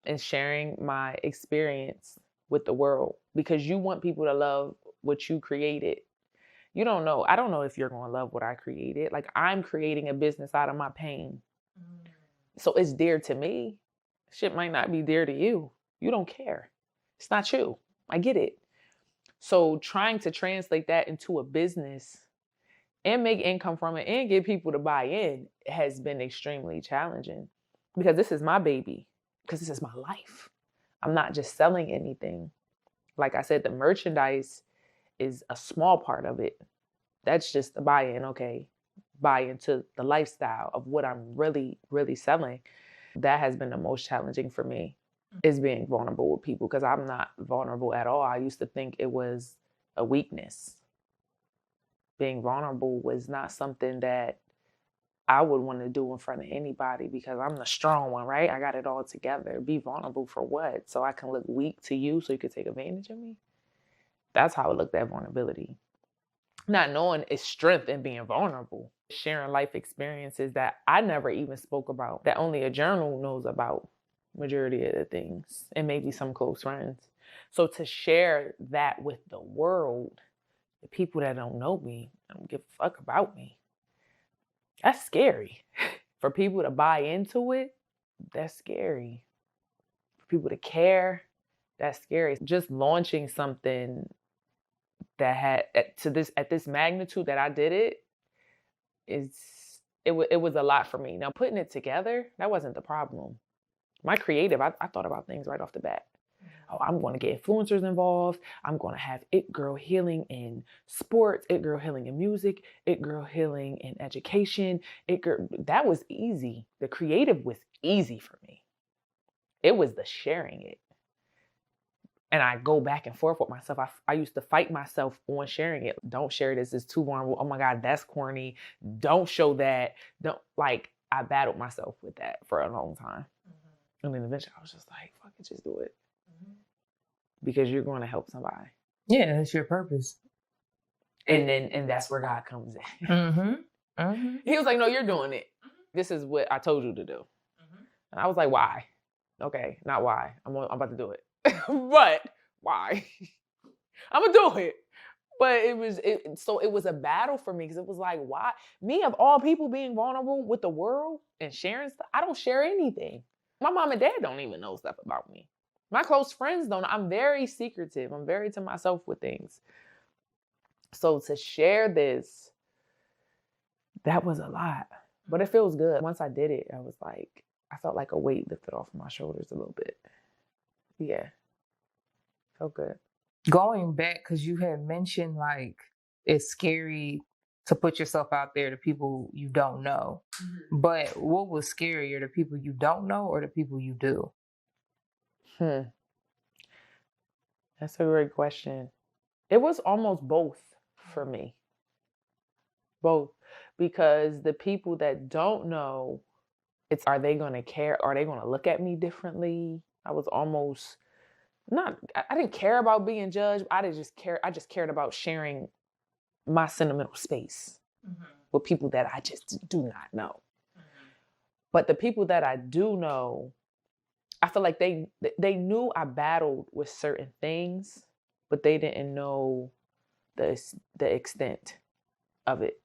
and sharing my experience with the world, because you want people to love what you created. You don't know. I don't know if you're going to love what I created. Like, I'm creating a business out of my pain. So it's dear to me. Shit might not be dear to you. You don't care. It's not you. I get it. So trying to translate that into a business and make income from it and get people to buy in has been extremely challenging, because this is my baby, because this is my life. I'm not just selling anything. Like I said, the merchandise is a small part of it. That's just the buy-in. Okay, buy into the lifestyle of what I'm really, really selling. That has been the most challenging for me, is being vulnerable with people, because I'm not vulnerable at all. I used to think it was a weakness. Being vulnerable was not something that I would want to do in front of anybody, because I'm the strong one, right? I got it all together. Be vulnerable for what? So I can look weak to you so you could take advantage of me? That's how I looked at vulnerability. Not knowing it's strength in being vulnerable. Sharing life experiences that I never even spoke about, that only a journal knows about majority of the things, and maybe some close friends. So to share that with the world, the people that don't know me, don't give a fuck about me, that's scary. For people to buy into it, that's scary. For people to care, that's scary. Just launching something that had at this magnitude that I did it was a lot for me. Now, putting it together, that wasn't the problem. My creative, I thought about things right off the bat. Oh, I'm going to get influencers involved. I'm going to have It Girl healing in sports, It Girl healing in music, It Girl healing in education. That was easy. The creative was easy for me. It was the sharing it. And I go back and forth with myself. I used to fight myself on sharing it. Don't share this. It's too vulnerable. Oh my God, that's corny. Don't show that. I battled myself with that for a long time. And then eventually I was just like, fuck it, just do it. Because you're going to help somebody. Yeah, that's your purpose. And that's where God comes in. He was like, no, you're doing it. This is what I told you to do. And I was like, why? Okay, not why. I'm about to do it. But why? I'm gonna do it. But it was a battle for me, because it was like, why? Me, of all people, being vulnerable with the world and sharing stuff. I don't share anything. My mom and dad don't even know stuff about me. My close friends don't. I'm very secretive. I'm very to myself with things. So to share this, that was a lot. But it feels good. Once I did it, I felt like a weight lifted off my shoulders a little bit. Yeah. Felt good. Going back, because you had mentioned like it's scary to put yourself out there to people you don't know. But what was scarier, the people you don't know or the people you do? That's a great question. It was almost both for me. Both. Because the people that don't know, are they going to care? Are they going to look at me differently? I was almost I didn't care about being judged. I just cared about sharing my sentimental space with people that I just do not know. But the people that I do know, I feel like they knew I battled with certain things, but they didn't know the extent of it.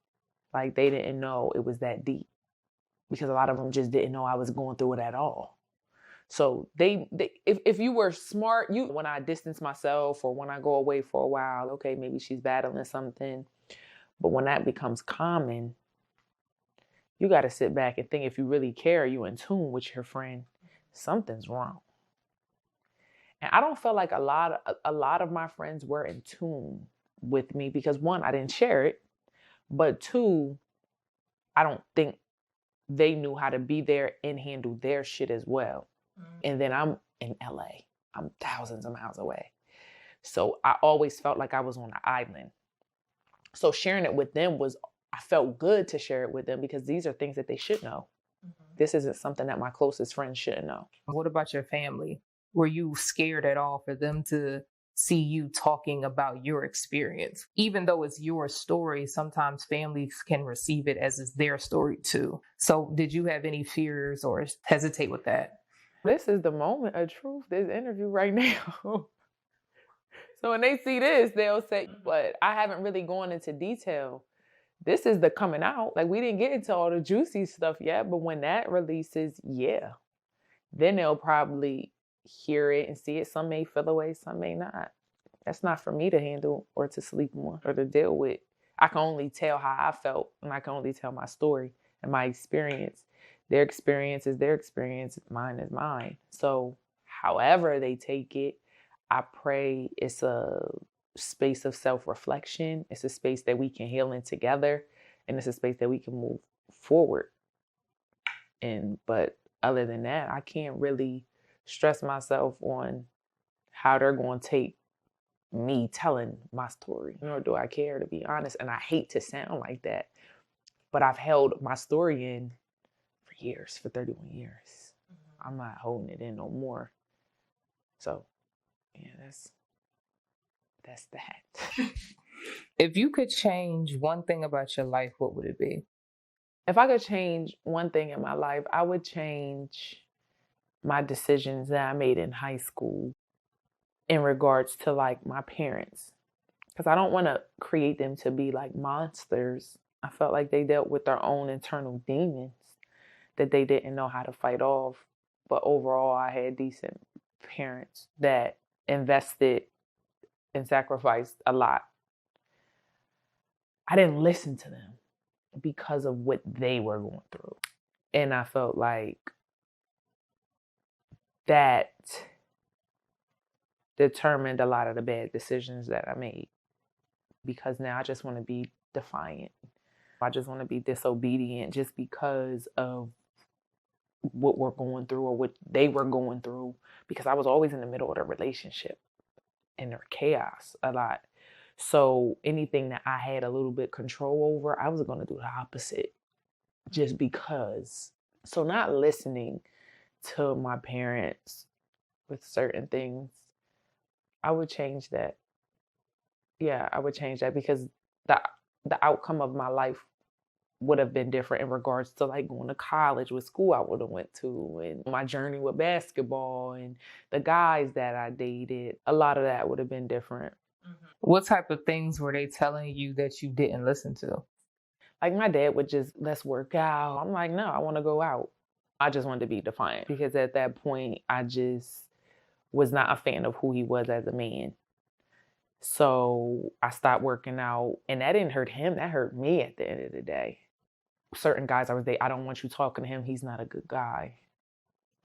Like, they didn't know it was that deep, because a lot of them just didn't know I was going through it at all. So if you were smart, when I distance myself or when I go away for a while, okay, maybe she's battling something. But when that becomes common, you got to sit back and think, if you really care, you in tune with your friend, something's wrong. And I don't feel like a lot of my friends were in tune with me because, one, I didn't share it, but two, I don't think they knew how to be there and handle their shit as well. And then I'm in LA. I'm thousands of miles away. So I always felt like I was on an island. So sharing it with them I felt good to share it with them because these are things that they should know. This isn't something that my closest friends shouldn't know. What about your family? Were you scared at all for them to see you talking about your experience? Even though it's your story, sometimes families can receive it as it's their story too. So did you have any fears or hesitate with that? This is the moment of truth, this interview right now. So when they see this, they'll say, but I haven't really gone into detail. This is the coming out. Like, we didn't get into all the juicy stuff yet, but when that releases, yeah, then they'll probably hear it and see it. Some may feel away, some may not. That's not for me to handle or to sleep on or to deal with. I can only tell how I felt, and I can only tell my story and my experience. Their experience is their experience. Mine is mine. So however they take it, I pray it's a space of self-reflection. It's a space that we can heal in together, and it's a space that we can move forward in. But other than that, I can't really stress myself on how they're going to take me telling my story, nor do I care, to be honest. And I hate to sound like that, but I've held my story in for years, for 31 years. I'm not holding it in no more. So yeah, that's that. If you could change one thing about your life, what would it be? If I could change one thing in my life, I would change my decisions that I made in high school in regards to like my parents. Because I don't want to create them to be like monsters. I felt like they dealt with their own internal demons that they didn't know how to fight off. But overall, I had decent parents that invested and sacrificed a lot. I didn't listen to them because of what they were going through. And I felt like that determined a lot of the bad decisions that I made. Because now I just want to be defiant. I just want to be disobedient just because of what we're going through or what they were going through. Because I was always in the middle of the relationship and their chaos a lot. So anything that I had a little bit control over, I was going to do the opposite just because. So not listening to my parents with certain things, I would change that. Yeah, I would change that because the outcome of my life would have been different in regards to like going to college, with school I would have went to, and my journey with basketball and the guys that I dated. A lot of that would have been different. What type of things were they telling you that you didn't listen to? Like my dad would just, let's work out. I'm like, no, I want to go out. I just wanted to be defiant because at that point, I just was not a fan of who he was as a man. So I stopped working out, and that didn't hurt him. That hurt me at the end of the day. Certain guys I was dating, I don't want you talking to him. He's not a good guy.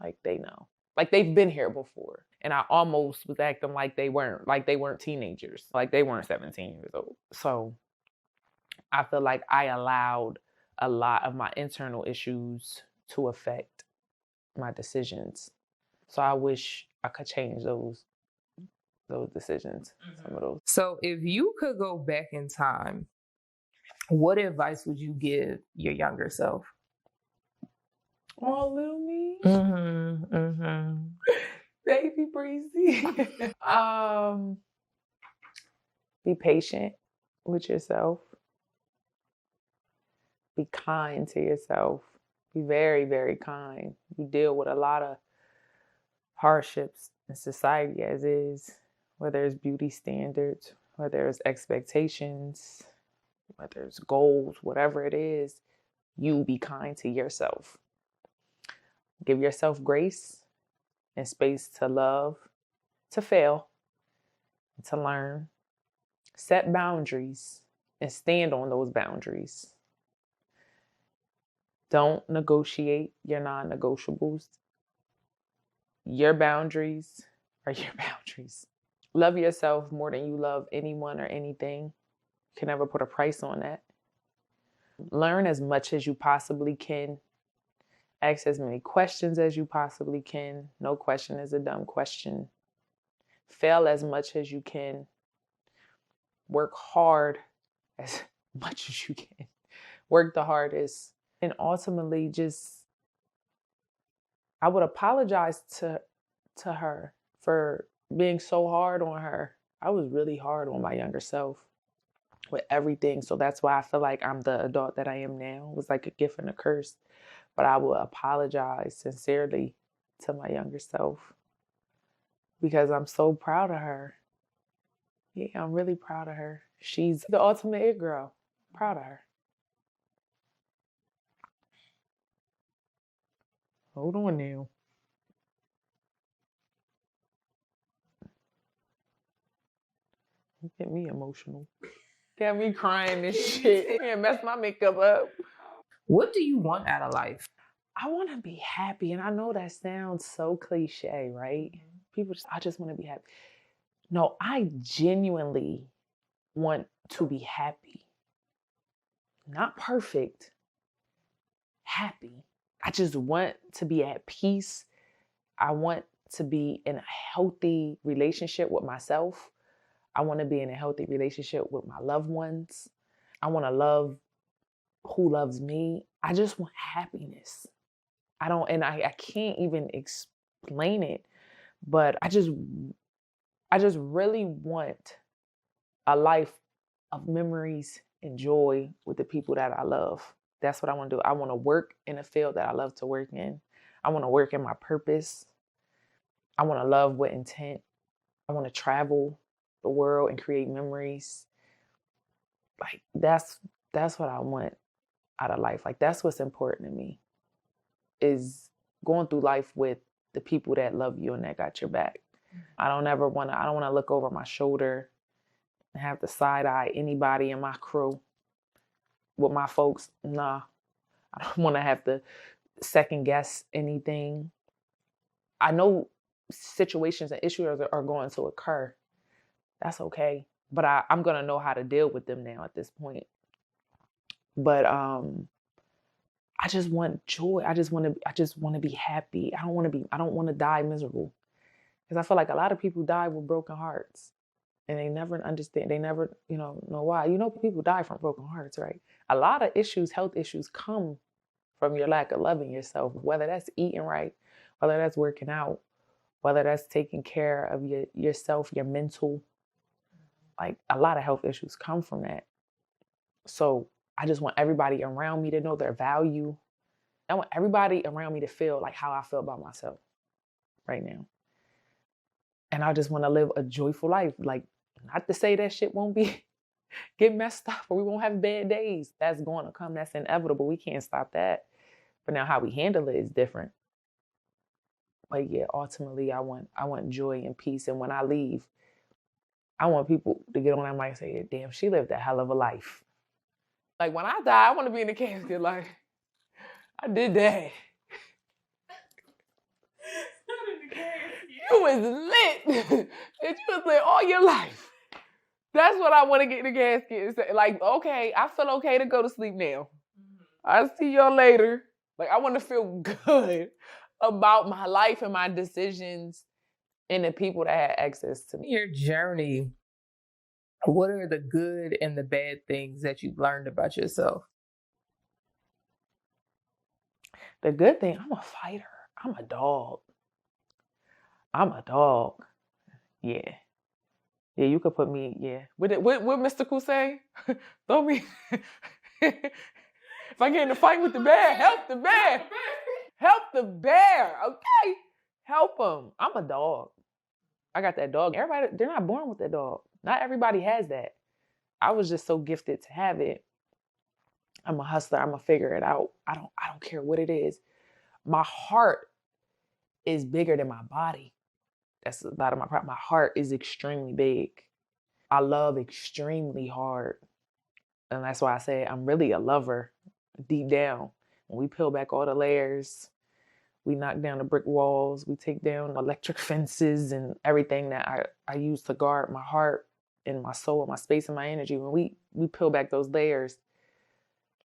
Like, they know. Like, they've been here before. And I almost was acting like they weren't teenagers. Like, they weren't 17 years old. So I feel like I allowed a lot of my internal issues to affect my decisions. So I wish I could change those decisions, some of those. So if you could go back in time, what advice would you give your younger self? Oh, little me. Mm-hmm. Baby Breezy. Be patient with yourself. Be kind to yourself. Be very, very kind. You deal with a lot of hardships in society as is, whether it's beauty standards, whether it's expectations, whether it's goals, whatever it is, you be kind to yourself. Give yourself grace and space to love, to fail, to learn, set boundaries, and stand on those boundaries. Don't negotiate your non-negotiables. Your boundaries are your boundaries. Love yourself more than you love anyone or anything. You can never put a price on that. Learn as much as you possibly can. Ask as many questions as you possibly can. No question is a dumb question. Fail as much as you can. Work hard as much as you can. Work the hardest. And ultimately, I would apologize to her for being so hard on her. I was really hard on my younger self with everything. So that's why I feel like I'm the adult that I am now. It was like a gift and a curse. But I will apologize sincerely to my younger self because I'm so proud of her. Yeah, I'm really proud of her. She's the ultimate It Girl. Proud of her. Hold on now. You get me emotional. Got me crying and shit. Yeah, mess my makeup up. What do you want out of life? I want to be happy. And I know that sounds so cliche, right? I just want to be happy. No, I genuinely want to be happy. Not perfect, happy. I just want to be at peace. I want to be in a healthy relationship with myself. I want to be in a healthy relationship with my loved ones. I want to love who loves me. I just want happiness. I can't even explain it, but I just really want a life of memories and joy with the people that I love. That's what I want to do. I want to work in a field that I love to work in. I want to work in my purpose. I want to love with intent. I want to travel the world and create memories. Like that's what I want out of life. Like that's what's important to me is going through life with the people that love you and that got your back. I don't want to look over my shoulder and have to side eye anybody in my crew with my folks. Nah, I don't want to have to second guess anything. I know situations and issues are going to occur. That's okay. But I'm going to know how to deal with them now at this point. But I just want joy. I just want to be happy. I don't want to die miserable. Because I feel like a lot of people die with broken hearts. And they never understand. They never, know why. People die from broken hearts, right? A lot of issues, health issues, come from your lack of loving yourself, whether that's eating right, whether that's working out, whether that's taking care of yourself, your mental. Like a lot of health issues come from that. So I just want everybody around me to know their value. I want everybody around me to feel like how I feel about myself right now. And I just want to live a joyful life. Like, not to say that shit won't get messed up or we won't have bad days. That's going to come. That's inevitable. We can't stop that. But now how we handle it is different. But yeah, ultimately I want joy and peace. And when I leave, I want people to get on that mic and say, damn, she lived a hell of a life. Like when I die, I want to be in the casket like, I did that. You was lit. And you was lit all your life. That's what I want to get in the casket and say, like, okay, I feel okay to go to sleep now. I'll see y'all later. Like, I want to feel good about my life and my decisions and the people that had access to me. Your journey, what are the good and the bad things that you've learned about yourself? The good thing, I'm a fighter. I'm a dog. Yeah. Yeah, you could put me, yeah. What Mr. Cool say? Throw me. If I get in a fight with the bear, help the bear. Help the bear, okay? Help him. I'm a dog. I got that dog. Everybody, they're not born with that dog. Not everybody has that. I was just so gifted to have it. I'm a hustler. I'm gonna figure it out. I don't care what it is. My heart is bigger than my body. That's a lot of my problem. My heart is extremely big. I love extremely hard. And that's why I say I'm really a lover deep down. When we peel back all the layers, we knock down the brick walls, we take down electric fences and everything that I use to guard my heart and my soul, my space and my energy. When we peel back those layers,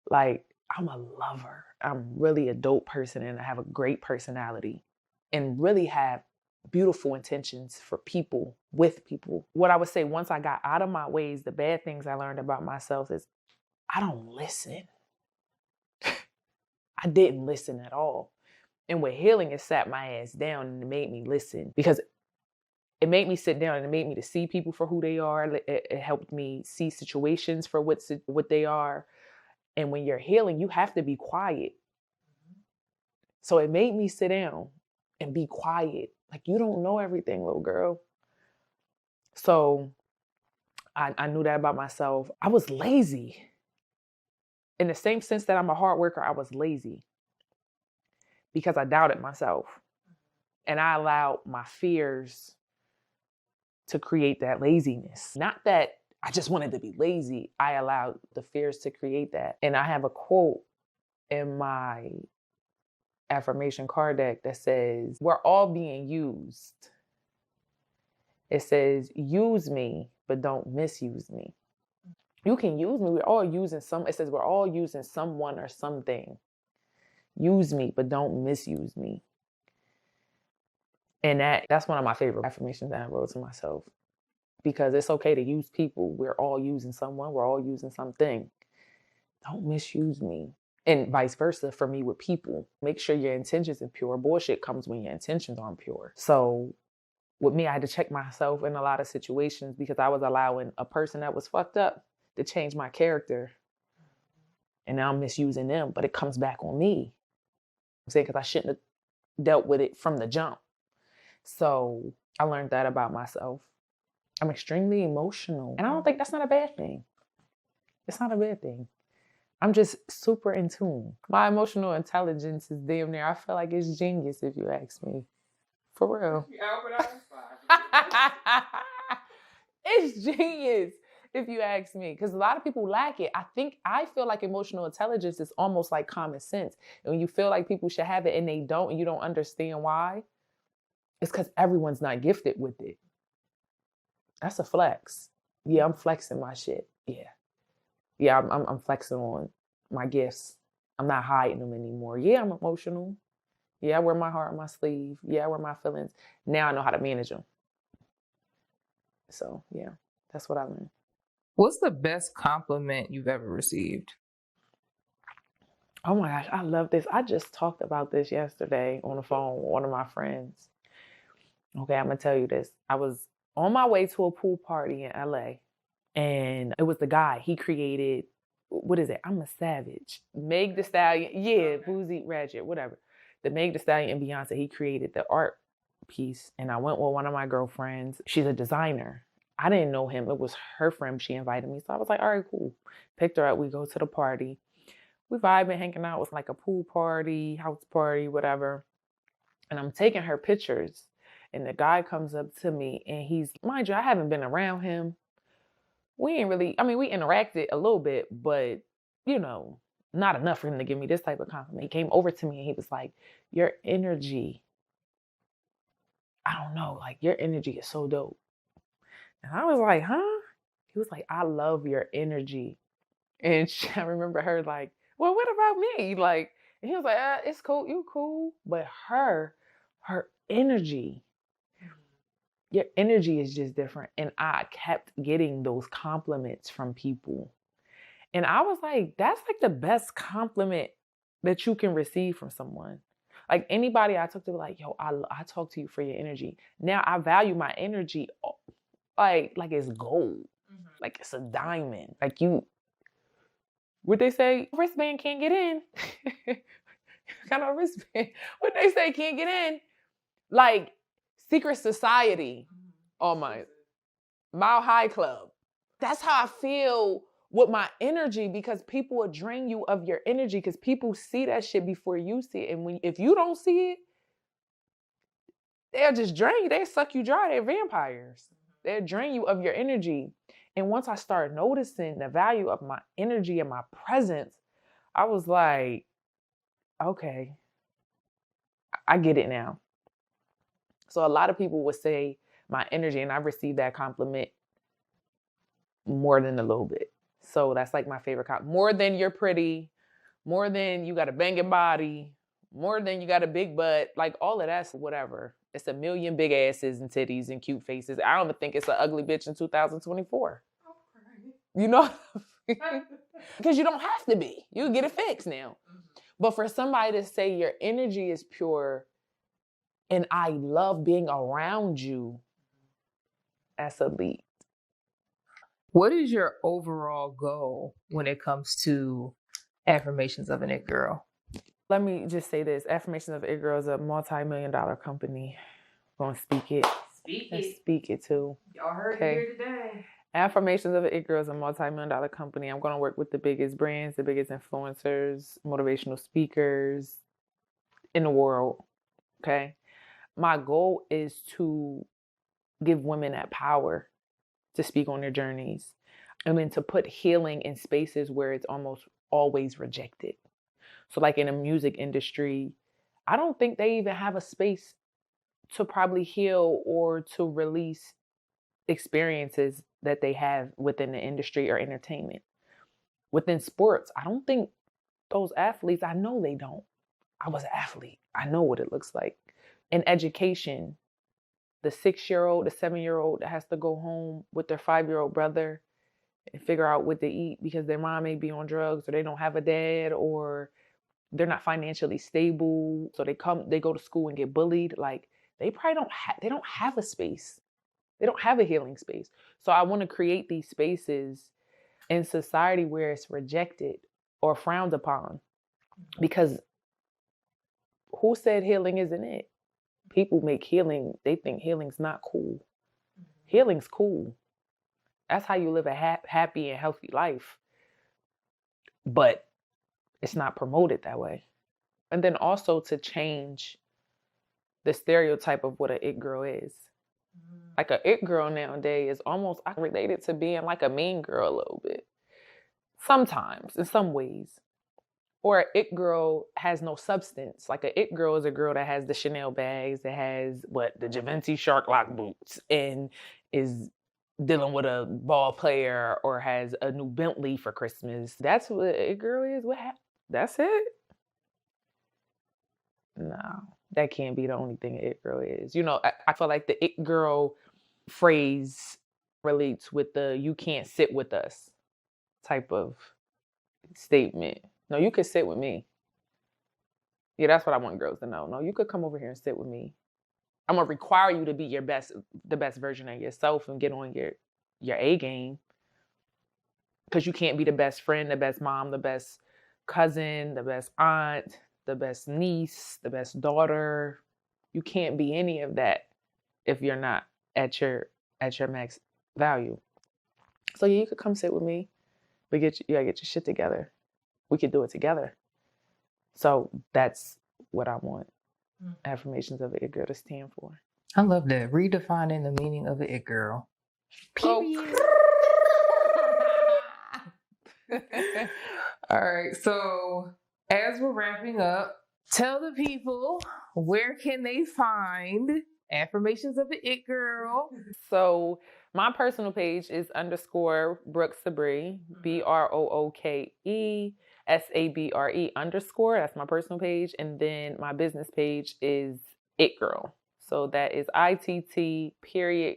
like, I'm a lover. I'm really a dope person and I have a great personality and really have beautiful intentions for people, with people. What I would say, once I got out of my ways, the bad things I learned about myself is I don't listen. I didn't listen at all. And with healing, it sat my ass down and it made me listen, because it made me sit down and it made me to see people for who they are. It helped me see situations for what they are. And when you're healing, you have to be quiet. So it made me sit down and be quiet. Like, you don't know everything, little girl. So I knew that about myself. I was lazy. In the same sense that I'm a hard worker, I was lazy because I doubted myself. And I allowed my fears to create that laziness. Not that I just wanted to be lazy. I allowed the fears to create that. And I have a quote in my affirmation card deck that says, we're all being used. It says, use me, but don't misuse me. You can use me. We're all using it says we're all using someone or something. Use me, but don't misuse me. And that's one of my favorite affirmations that I wrote to myself, because it's okay to use people. We're all using someone. We're all using something. Don't misuse me. And vice versa for me with people. Make sure your intentions are pure. Bullshit comes when your intentions aren't pure. So with me, I had to check myself in a lot of situations because I was allowing a person that was fucked up to change my character. And now I'm misusing them, but it comes back on me. I'm saying, because I shouldn't have dealt with it from the jump. So I learned that about myself. I'm extremely emotional. And I don't think that's not a bad thing. It's not a bad thing. I'm just super in tune. My emotional intelligence is damn near, I feel like it's genius if you ask me. For real. It's genius if you ask me. Because a lot of people lack it. I feel like emotional intelligence is almost like common sense. And when you feel like people should have it and they don't, and you don't understand why, it's because everyone's not gifted with it. That's a flex. Yeah, I'm flexing my shit. Yeah, I'm flexing on my gifts. I'm not hiding them anymore. Yeah, I'm emotional. Yeah, I wear my heart on my sleeve. Yeah, I wear my feelings. Now I know how to manage them. So yeah, that's what I learned. What's the best compliment you've ever received? Oh my gosh, I love this. I just talked about this yesterday on the phone with one of my friends. Okay, I'm gonna tell you this. I was on my way to a pool party in LA, and it was the guy. He created, what is it? I'm a Savage. Meg Thee Stallion. Yeah, Boozy Ratchet, whatever. The Meg Thee Stallion and Beyonce, he created the art piece. And I went with one of my girlfriends. She's a designer. I didn't know him. It was her friend. She invited me. So I was like, all right, cool. Picked her up. We go to the party. We vibing, hanging out. It was like a pool party, house party, whatever. And I'm taking her pictures. And the guy comes up to me and he's, mind you, I haven't been around him. We interacted a little bit, but, not enough for him to give me this type of compliment. He came over to me and he was like, your energy, I don't know, like, your energy is so dope. And I was like, huh? He was like, I love your energy. And I remember her like, well, what about me? Like, and he was like, it's cool, you cool. But her energy, your energy is just different. And I kept getting those compliments from people. And I was like, that's like the best compliment that you can receive from someone. Like, anybody I talk to, like, yo, I talk to you for your energy. Now I value my energy like it's gold. Mm-hmm. Like it's a diamond. Like what they say, wristband can't get in. Kind of wristband. What they say can't get in. Like secret society on my Mile High Club. That's how I feel with my energy, because people will drain you of your energy because people see that shit before you see it. And if you don't see it, they'll just drain you. They suck you dry. They're vampires. They'll drain you of your energy. And once I started noticing the value of my energy and my presence, I was like, okay, I get it now. So a lot of people would say my energy, and I received that compliment more than a little bit. So that's like my favorite compliment. More than you're pretty, more than you got a banging body, more than you got a big butt, like all of that's whatever. It's a million big asses and titties and cute faces. I don't even think it's an ugly bitch in 2024. You know? Because you don't have to be. You get it fixed now. But for somebody to say your energy is pure and I love being around you, that's elite. What is your overall goal when it comes to affirmations of an It Girl? Let me just say this. Affirmations of It Girl is a multi-million-dollar company. I'm going to speak it. Speak it too. Y'all heard it here today. Affirmations of It Girl is a multi-million-dollar company. I'm going to work with the biggest brands, the biggest influencers, motivational speakers in the world. Okay. My goal is to give women that power to speak on their journeys. I mean, to put healing in spaces where it's almost always rejected. So like in the music industry, I don't think they even have a space to probably heal or to release experiences that they have within the industry or entertainment. Within sports, I don't think those athletes, I know they don't. I was an athlete. I know what it looks like. In education, the 6-year-old, the 7-year-old that has to go home with their 5-year-old brother and figure out what to eat because their mom may be on drugs or they don't have a dad or they're not financially stable. So they go to school and get bullied. Like they probably don't have a space. They don't have a healing space. So I want to create these spaces in society where it's rejected or frowned upon. Because who said healing isn't it? People make healing, they think healing's not cool. Healing's cool. That's how you live a happy and healthy life. But it's not promoted that way. And then also to change the stereotype of what an It Girl is. Like an It Girl nowadays is almost related to being like a mean girl a little bit. Sometimes, in some ways. Or an It Girl has no substance. Like an It Girl is a girl that has the Chanel bags, that has the Givenchy Shark Lock boots, and is dealing with a ball player or has a new Bentley for Christmas. That's what an It Girl is. That's it? No, that can't be the only thing an It Girl is. You know, I feel like the It Girl phrase relates with the "you can't sit with us" type of statement. No, you could sit with me. Yeah, that's what I want girls to know. No, you could come over here and sit with me. I'm gonna require you to be the best version of yourself and get on your A game. Because you can't be the best friend, the best mom, the best cousin, the best aunt, the best niece, the best daughter. You can't be any of that if you're not at your max value. So yeah, you could come sit with me, but you gotta get your shit together. We could do it together. So that's what I want affirmations of an It Girl to stand for. I love that. Redefining the meaning of an It Girl. Period. All right. So as we're wrapping up, tell the people where can they find affirmations of an It Girl. So my personal page is _ Brooke Sabre, BROOKE SABRE _ That's my personal page. And then my business page is It Girl. So that is ITT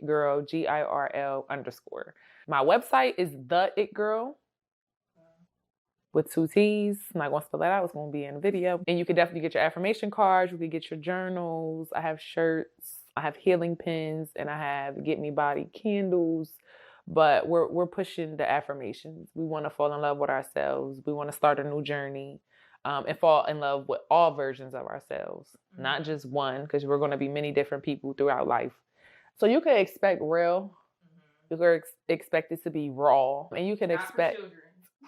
girl GIRL _ My website is The It Girl with 2 T's. I'm not going to spell that out. It's going to be in the video. And you can definitely get your affirmation cards. You can get your journals. I have shirts. I have healing pins. And I have Get Me Body candles. But we're pushing the affirmations. We want to fall in love with ourselves. We want to start a new journey and fall in love with all versions of ourselves. Not just one, because we're going to be many different people throughout life. So you can expect real. You can expect it to be raw. And you can expect...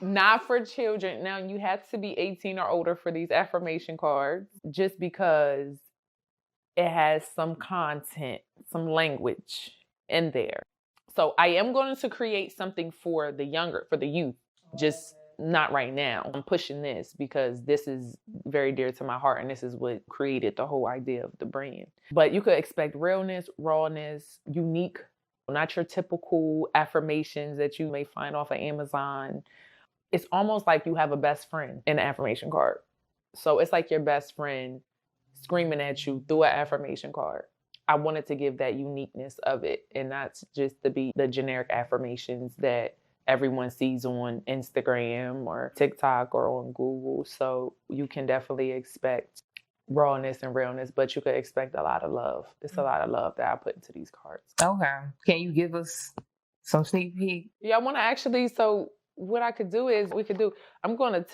Not for children. Now, you have to be 18 or older for these affirmation cards, just because it has some content, some language in there. So I am going to create something for the youth, just not right now. I'm pushing this because this is very dear to my heart, and this is what created the whole idea of the brand. But you could expect realness, rawness, unique, not your typical affirmations that you may find off of Amazon. It's almost like you have a best friend in an affirmation card. So it's like your best friend screaming at you through an affirmation card. I wanted to give that uniqueness of it, and not just to be the generic affirmations that everyone sees on Instagram or TikTok or on Google. So you can definitely expect rawness and realness, but you could expect a lot of love. It's a lot of love that I put into these cards. Okay. Can you give us some sneak peek? Yeah, I want to actually, so what I could do is I'm going to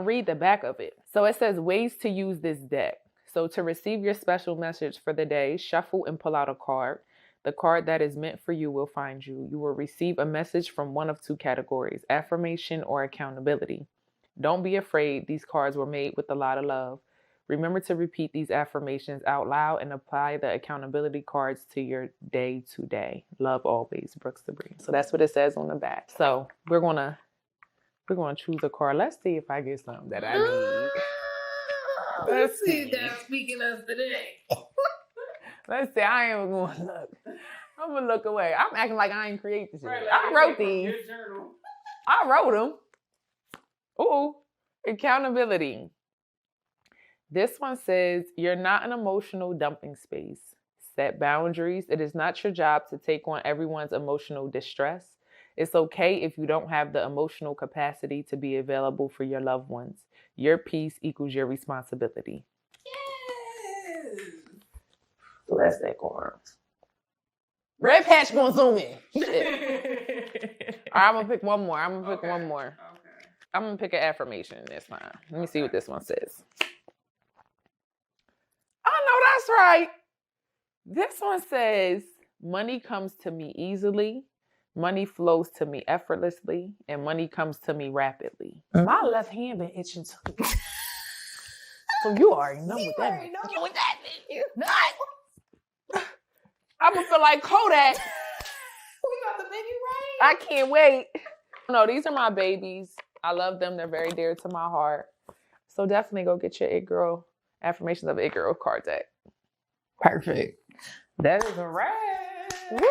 read the back of it. So it says ways to use this deck. So to receive your special message for the day, shuffle and pull out a card. The card that is meant for you will find you. You will receive a message from one of two categories, affirmation or accountability. Don't be afraid. These cards were made with a lot of love. Remember to repeat these affirmations out loud and apply the accountability cards to your day to day. Love always, Brooke Sabre. So that's what it says on the back. So we're gonna choose a card. Let's see if I get something that I need. Let's see that speaking of today. Let's see. I ain't going to look. I'm going to look away. I'm acting like I ain't create this shit. Right, like I wrote these. I wrote them. Ooh, accountability. This one says, you're not an emotional dumping space. Set boundaries. It is not your job to take on everyone's emotional distress. It's okay if you don't have the emotional capacity to be available for your loved ones. Your peace equals your responsibility. Yes. So that's that card. Red patch gonna zoom in. Shit. All right, I'm gonna pick one more. Okay. I'm gonna pick an affirmation this time. Let me see what this one says. I know that's right. This one says, money comes to me easily. Money flows to me effortlessly, and money comes to me rapidly. My left hand been itching too. So you already know what that means. I'm gonna feel like Kodak. We got the baby right. I can't wait. No, these are my babies. I love them. They're very dear to my heart. So definitely go get your It Girl affirmations of It Girl card deck. Perfect. That is a wrap. Woo!